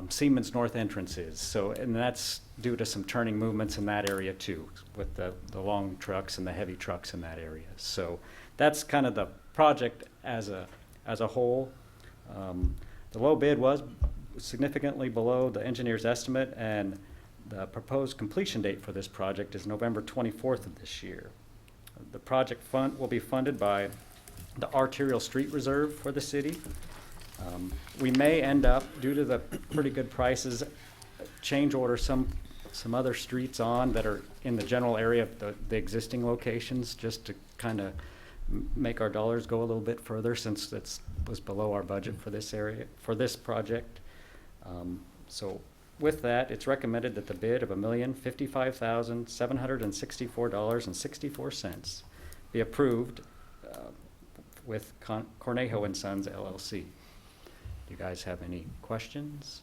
Siemens North entrance is. So, and that's due to some turning movements in that area too, with the long trucks and the heavy trucks in that area. So that's kind of the project as a whole. The low bid was significantly below the engineer's estimate, and the proposed completion date for this project is November 24th of this year. The project fund will be funded by the arterial street reserve for the city. We may end up, due to the pretty good prices, change order some other streets on that are in the general area of the existing locations, just to kind of make our dollars go a little bit further, since it was below our budget for this area, for this project. So with that, it's recommended that the bid of $1,055,764.64 be approved with Cornejo and Sons LLC. Do you guys have any questions?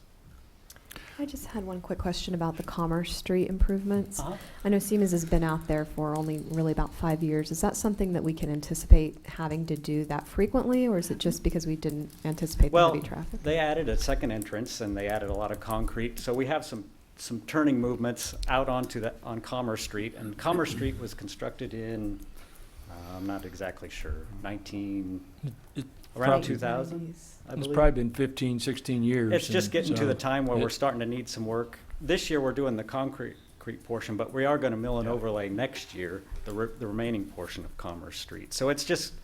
I just had one quick question about the Commerce Street improvements. I know Siemens has been out there for only really about 5 years. Is that something that we can anticipate having to do that frequently, or is it just because we didn't anticipate the heavy traffic? They added a second entrance, and they added a lot of concrete, so we have some turning movements out on Commerce Street. And Commerce Street was constructed in, I'm not exactly sure, around 2000. It's probably been 15, 16 years. It's just getting to the time where we're starting to need some work. This year, we're doing the concrete portion, but we are going to mill and overlay next year the remaining portion of Commerce Street. So it's just,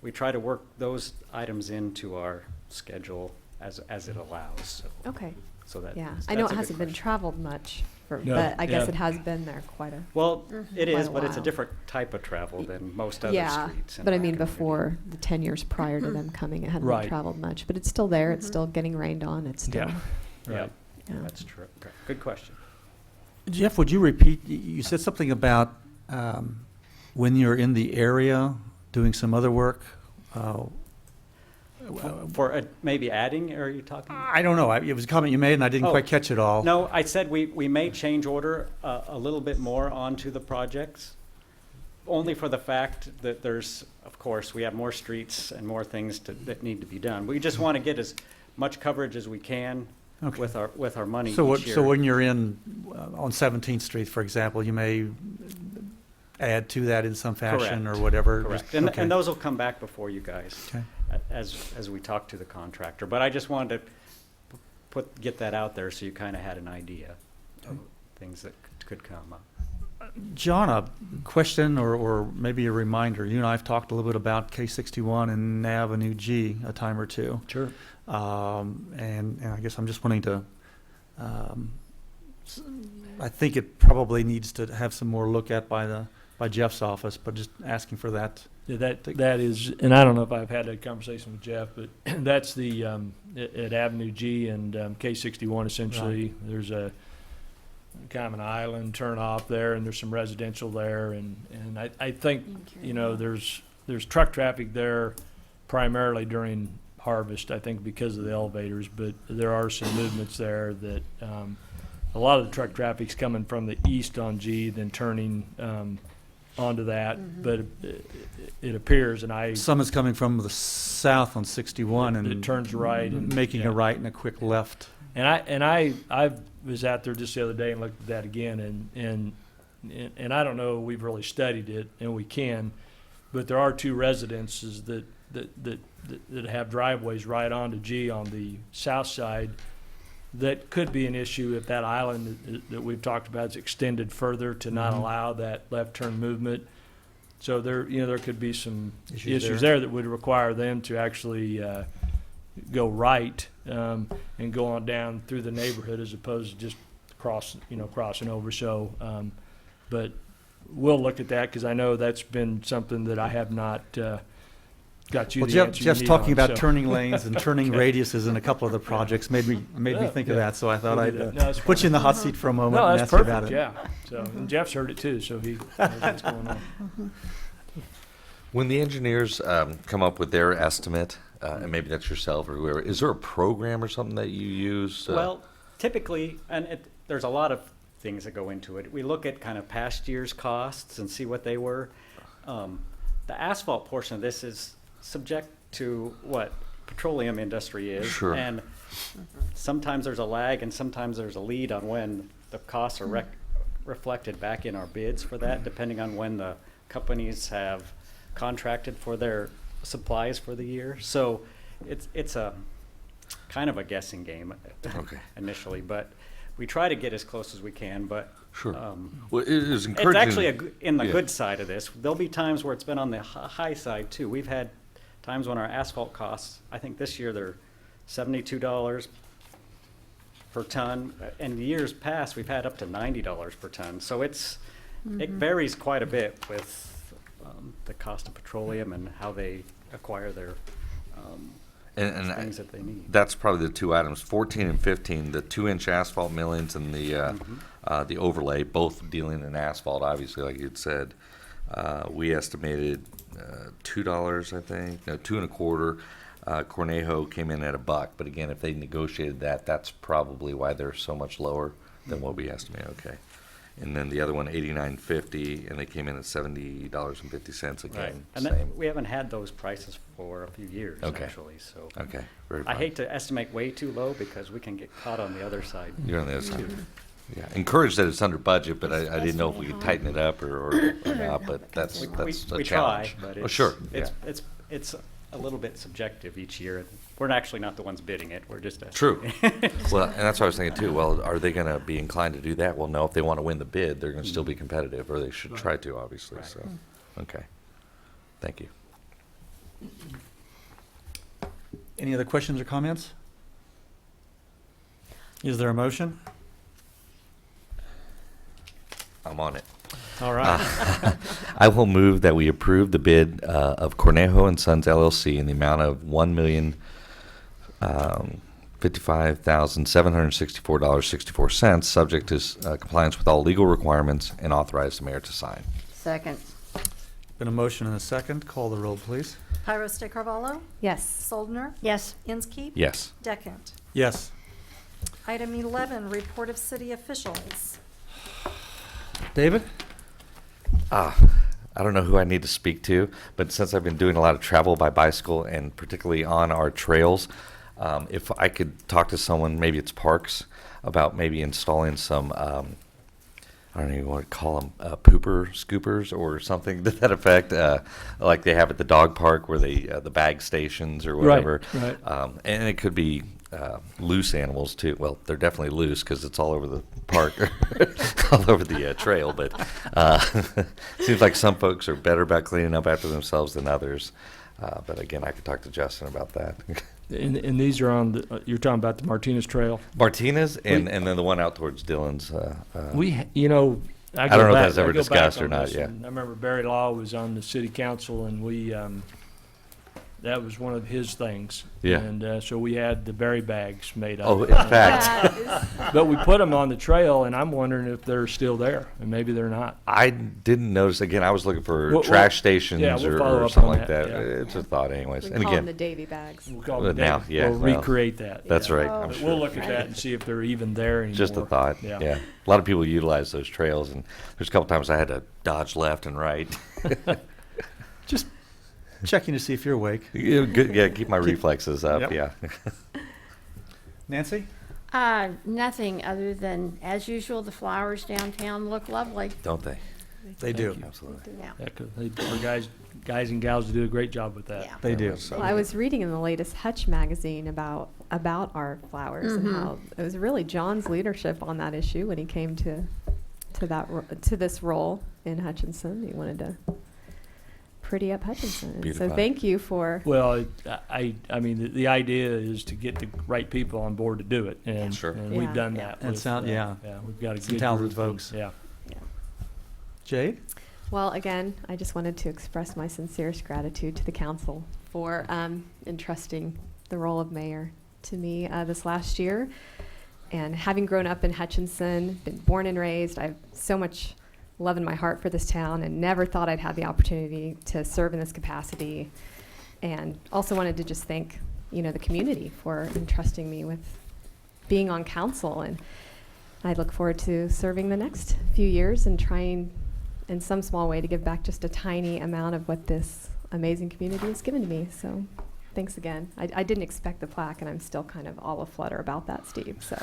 we try to work those items into our schedule as it allows. So, Okay. So that, Yeah, that's I know a it good hasn't been question. traveled much, No, but I guess yeah. it has been there quite a Well, it is, quite a but it's a while. different type of travel than most other Yeah, streets. in but I our mean, community. before the 10 years prior to them coming, it hadn't Right. been traveled much, but it's still there. It's still getting rained on. It's still. Yeah. Yeah, Right. Yeah. that's true. Okay. Good question. Jeff, would you repeat, you said something about when you're in the area doing some other work? For maybe adding, are you talking? I don't know. It was a comment you made, and I didn't Oh. quite catch it all. No, I said we may change order a little bit more onto the projects, only for the fact that there's, of course, we have more streets and more things that need to be done. We just want to get as much coverage as we can Okay. with our money So, each year. so when you're in, on 17th Street, for example, you may add to that in some fashion Correct. or whatever? Correct. Just- And, okay. and those will come back before you guys Okay. as we talk to the contractor. But I just wanted to get that out there so you kind of had an idea of things that could come up. John, a question or maybe a reminder. You and I have talked a little bit about K61 and Avenue G a time or two. Sure. And I guess I'm just wanting to, I think it probably needs to have some more look at by Jeff's office, but just asking for that. Yeah, that is, and I don't know if I've had that conversation with Jeff, but that's the, at Avenue G and K61 essentially. There's a kind of an island turn off there, and there's some residential there, and I think, you know, there's truck traffic there primarily during harvest, I think because of the elevators, but there are some movements there that, a lot of the truck traffic's coming from the east on G, then turning, onto that, but it appears, and Some is coming from the south on 61 and it turns right and making yeah. a right and a quick left. And I was out there just the other day and looked at that again, and I don't know, we've really studied it, and we can, but there are two residences that have driveways right onto G on the south side. That could be an issue if that island that we've talked about is extended further to not allow that left turn movement. So there could be some issues there that would require them to actually go right and go on down through the neighborhood as opposed to just crossing over. So, but we'll look at that because I know that's been something that I have not got you Well, the answer you Jeff's need talking on, about so. turning lanes and turning Okay. radiuses in a couple of the projects made me think of that. So I thought We'll I'd do that. No, that's put you in the hot seat for a moment No, and that's ask you about perfect, it. yeah. So, and Jeff's heard it too, so he knows what's going on. When the engineers come up with their estimate, and maybe that's yourself or whoever, is there a program or something that you use? Well, typically, and there's a lot of things that go into it. We look at kind of past year's costs and see what they were. The asphalt portion of this is subject to what petroleum industry is. Sure. And sometimes there's a lag and sometimes there's a lead on when the costs are reflected back in our bids for that, depending on when the companies have contracted for their supplies for the year. So it's a kind of a guessing game Okay. initially, but we try to get as close as we can. But Sure. Well, it is it's encouraging. actually in the Yeah. good side of this. There'll be times where it's been on the high side too. We've had times when our asphalt costs, I think this year they're $72 per ton. In years past, we've had up to $90 per ton. So it varies quite a bit with the cost of petroleum and how they acquire their And things that they need. that's probably the two items, 14 and 15, the 2-inch asphalt millings and the overlay, both dealing in asphalt, obviously, like you'd said. We estimated $2, I think, no, 2 1/4. Cornejo came in at $1, but again, if they negotiated that, that's probably why they're so much lower than what we estimate. Okay, and then the other one, 89.50, and they came in at $70.50 again. Right. And Same. then we haven't had those prices for a few years, Okay. actually. So Okay, very I fine. hate to estimate way too low because we can get caught on the other side. You're on the other side. Yeah, encouraged that it's under budget, but I didn't know if we could tighten it up or not. But that's a We challenge. try, but Oh, sure. it's Yeah. a little bit subjective each year. We're actually not the ones bidding it. We're just True. estimating. Well, and that's what I was thinking too. Well, are they going to be inclined to do that? Well, no. If they want to win the bid, they're going to still be competitive, or they should try to, obviously. Right. So, okay. Thank you. Any other questions or comments? Is there a motion? I'm on it. All right. I will move that we approve the bid of Cornejo and Sons LLC in the amount of $1,055,764.64, subject to compliance with all legal requirements, and authorize the mayor to sign. Second. Been a motion and a second. Call the roll, please. Pyros de Carvalho? Yes. Soldner? Yes. Inskeep? Yes. Deckent? Yes. Item 11, report of city officials. David? I don't know who I need to speak to, but since I've been doing a lot of travel by bicycle and particularly on our trails, if I could talk to someone, maybe it's Parks, about maybe installing some, I don't even want to call them pooper scoopers or something to that effect, like they have at the dog park where they the bag stations or whatever. Right. And it could be loose animals too. Well, they're definitely loose because it's all over the park, all over the trail. But seems like some folks are better about cleaning up after themselves than others. But again, I could talk to Justin about that. And these are on the, you're talking about the Martinez Trail? Martinez and then the one out towards Dillon's. I don't know if that's ever discussed or not. Yeah. I remember Barry Law was on the city council, and we that was one of his things. Yeah. And so we had the berry bags made up. Oh, in fact. But we put them on the trail, and I'm wondering if they're still there, and maybe they're not. I didn't notice. Again, I was looking for We'll- trash stations yeah, we'll follow or up something on like that, that. yeah. It's a thought, anyways. We And call them again, the Davy bags. We'll call them now, David. yeah, We'll well, recreate that. that's yeah. right. Oh, I'm But sure. we'll look at that and see if they're even there anymore. Just a thought. Yeah. Yeah. A lot of people utilize those trails, and there's a couple times I had to dodge left and right. Just checking to see if you're awake. Yeah, keep my reflexes up. Yep. Yeah. Nancy? Nothing other than, as usual, the flowers downtown look lovely. Don't they? They do. Absolutely. Yeah. Yeah, 'cause our guys and gals do a great job with that. Yeah. They do. Well, I was reading in the latest Hutch magazine about our flowers and how it was really John's leadership on that issue when he came to this role in Hutchinson. He wanted to pretty up Hutchinson. And so Beautify. thank you for. Well, I mean, the idea is to get the right people on board to do it, and, Sure. and Yeah. we've done Yeah. that. And sound- yeah. we've got a Some good talented group of- folks. Yeah. Jade? Well, again, I just wanted to express my sincerest gratitude to the council for entrusting the role of mayor to me this last year. And having grown up in Hutchinson, been born and raised, I have so much love in my heart for this town and never thought I'd have the opportunity to serve in this capacity. And also wanted to just thank, the community for entrusting me with being on council. And I look forward to serving the next few years and trying in some small way to give back just a tiny amount of what this amazing community has given to me. So thanks again. I didn't expect the plaque, and I'm still kind of all aflutter about that, Steve, so.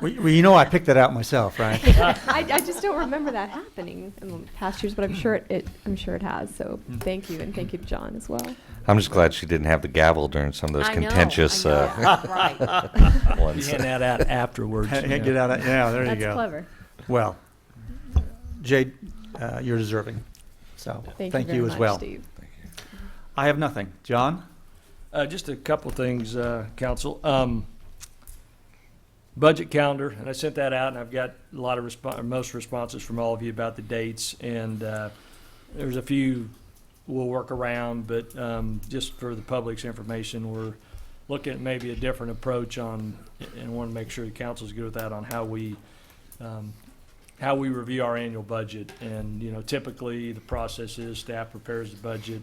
Well, you know I picked that out myself, right? I just don't remember that happening in the past years, but I'm sure it has, so thank you, and thank you to John as well. I'm just glad she didn't have the gavel during some of those contentious Right. You ones. hand that out afterwards. Get out of, yeah, there you That's go. clever. Well, Jade, you're deserving, so Thank thank you you very as much, well. Steve. I have nothing. John? Just a couple things, Council. Budget calendar, and I sent that out, and I've got a lot of most responses from all of you about the dates, and there's a few we'll work around, but just for the public's information, we're looking at maybe a different approach on, and want to make sure the council's good with that, on how we review our annual budget. And, you know, typically the process is staff prepares the budget.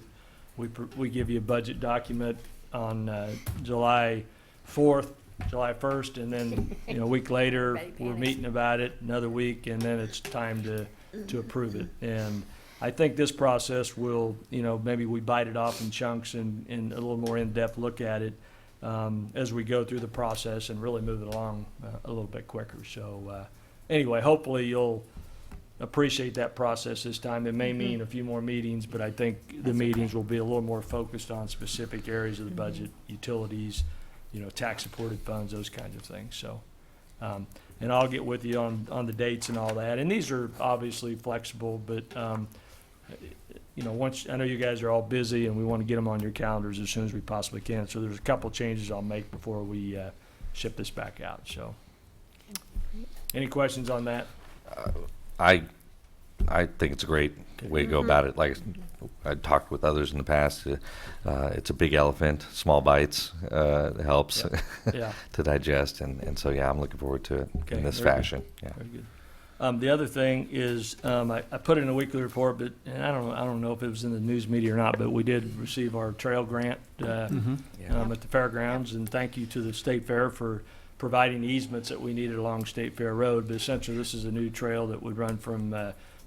We give you a budget document on July 4th, July 1st, and then, you know, a week later, we're meeting about it, another week, and then it's time to approve it. And I think this process will, you know, maybe we bite it off in chunks and a little more in-depth look at it as we go through the process and really move it along a little bit quicker. So anyway, hopefully you'll appreciate that process this time. It may mean a few more meetings, but I think the meetings will be a little more focused on specific areas of the budget, utilities, you know, tax-supported funds, those kinds of things. So, and I'll get with you on the dates and all that. And these are obviously flexible, but, you know, once, I know you guys are all busy and we want to get them on your calendars as soon as we possibly can. So there's a couple changes I'll make before we ship this back out. So, any questions on that? I think it's a great way to go about it. Like I talked with others in the past, it's a big elephant, small bites helps Yeah. to digest, and so yeah, I'm looking forward to it Okay, in this very good. fashion. Yeah. Very good. The other thing is, I put it in a weekly report, but and I don't know if it was in the news media or not, but we did receive our trail grant at the fairgrounds, and thank you to the State Fair for providing easements that we needed along State Fair Road. But essentially, this is a new trail that would run from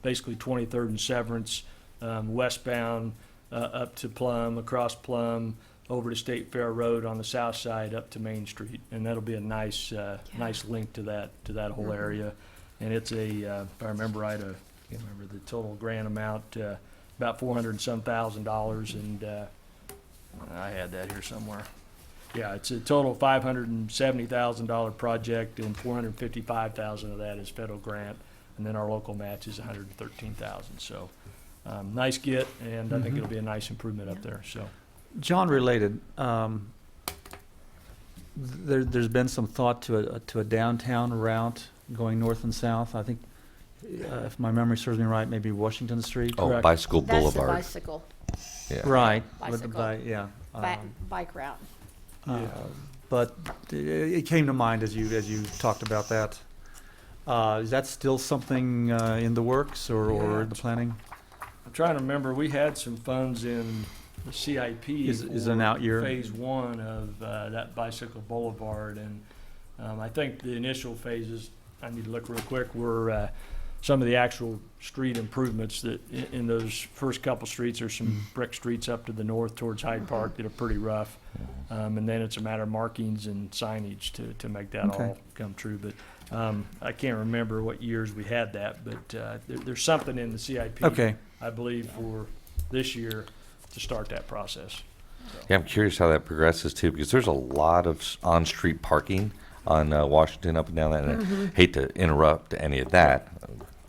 basically 23rd and Severance westbound up to Plum, across Plum, over to State Fair Road on the south side up to Main Street, and that'll be a nice nice link to that whole area. And it's if I remember right, I can't remember the total grant amount, about $400 and some thousand, and I had that here somewhere. Yeah, it's a total $570,000 project, and $455,000 of that is federal grant, and then our local match is $113,000. So nice get, and I think it'll be a nice improvement up there. So. John, related, there's been some thought to a downtown route going north and south. I think, if my memory serves me right, maybe Washington Street. Oh, Correct. Bicycle Boulevard. That's the bicycle, Yeah. Right. With the Bicycle. yeah. bike route. But it came to mind as you talked about that. Is that still something in the works or the planning? I'm trying to remember, we had some funds in the CIP. Is an out year? Phase one of that Bicycle Boulevard, and I think the initial phases, I need to look real quick, were some of the actual street improvements that in those first couple streets. There's some brick streets up to the north towards Hyde Park that are pretty rough. And then it's a matter of markings and signage to make that all come true. But I can't remember what years we had that, but there's something in the CIP, I believe, for this year to start that process. So. Yeah, I'm curious how that progresses too, because there's a lot of on-street parking on Washington up and down that. And I hate to interrupt any of that.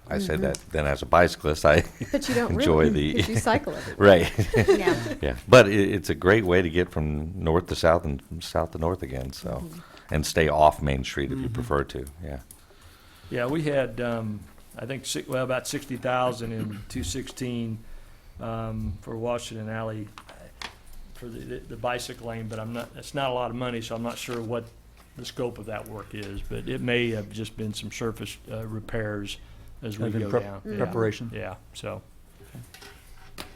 I say that then as a bicyclist, I But you don't enjoy really, the because you cycle everywhere. right. Yeah. Yeah, but it's a great way to get from north to south and from south to north again. So, and stay off Main Street if you prefer to. Yeah. Yeah, we had I think about 60,000 in 216 for Washington Alley for the bicycle lane, but it's not a lot of money, so I'm not sure what the scope of that work is, but it may have just been some surface repairs as we go down. Preparation. Yeah, so.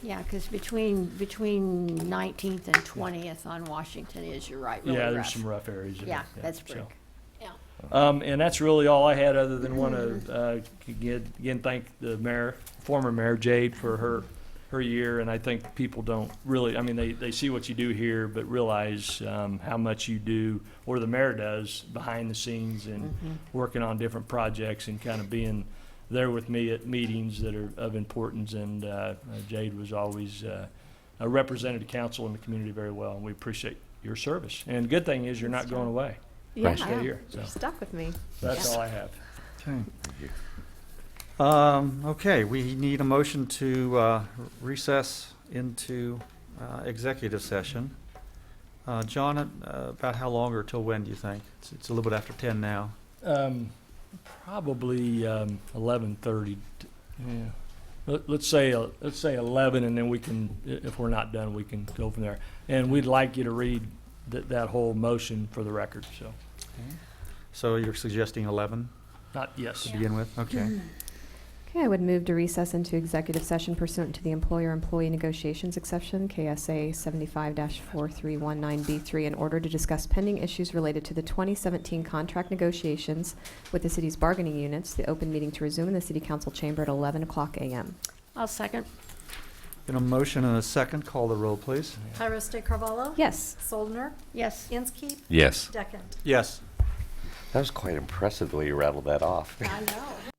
Yeah, because between 19th and 20th on Washington is, you're right, really Yeah, rough. there's some rough areas. in Yeah, it, that's so. brick. Yeah. And that's really all I had, other than want to again thank the mayor, former mayor Jade, for her per year, and I think people don't really, I mean, they see what you do here, but realize how much you do, or the mayor does, behind the scenes and working on different projects and kind of being there with me at meetings that are of importance. And Jade was always represented the council and the community very well, and we appreciate your service. And the good thing is you're not going away. Yeah, Stay here. So you're stuck with me. that's Yeah. all I have. Okay, we need a motion to recess into executive session. John, about how long or till when do you think? It's a little bit after 10 now. Probably 11:30. Yeah. Let's say 11, and then we can, if we're not done, we can go from there. And we'd like you to read that whole motion for the record. So, So you're suggesting 11 not yes. to begin with? Okay. Okay, I would move to recess into executive session pursuant to the employer-employee negotiations exception, KSA 75-4319B3, in order to discuss pending issues related to the 2017 contract negotiations with the city's bargaining units. The open meeting to resume in the city council chamber at 11 o'clock a.m. I'll second. In a motion and a second, call the roll, please. Tyros de Carvalho? Yes. Soldner? Yes. Inskeep? Yes. Deckent? Yes. That was quite impressive the way you rattled that off. I know.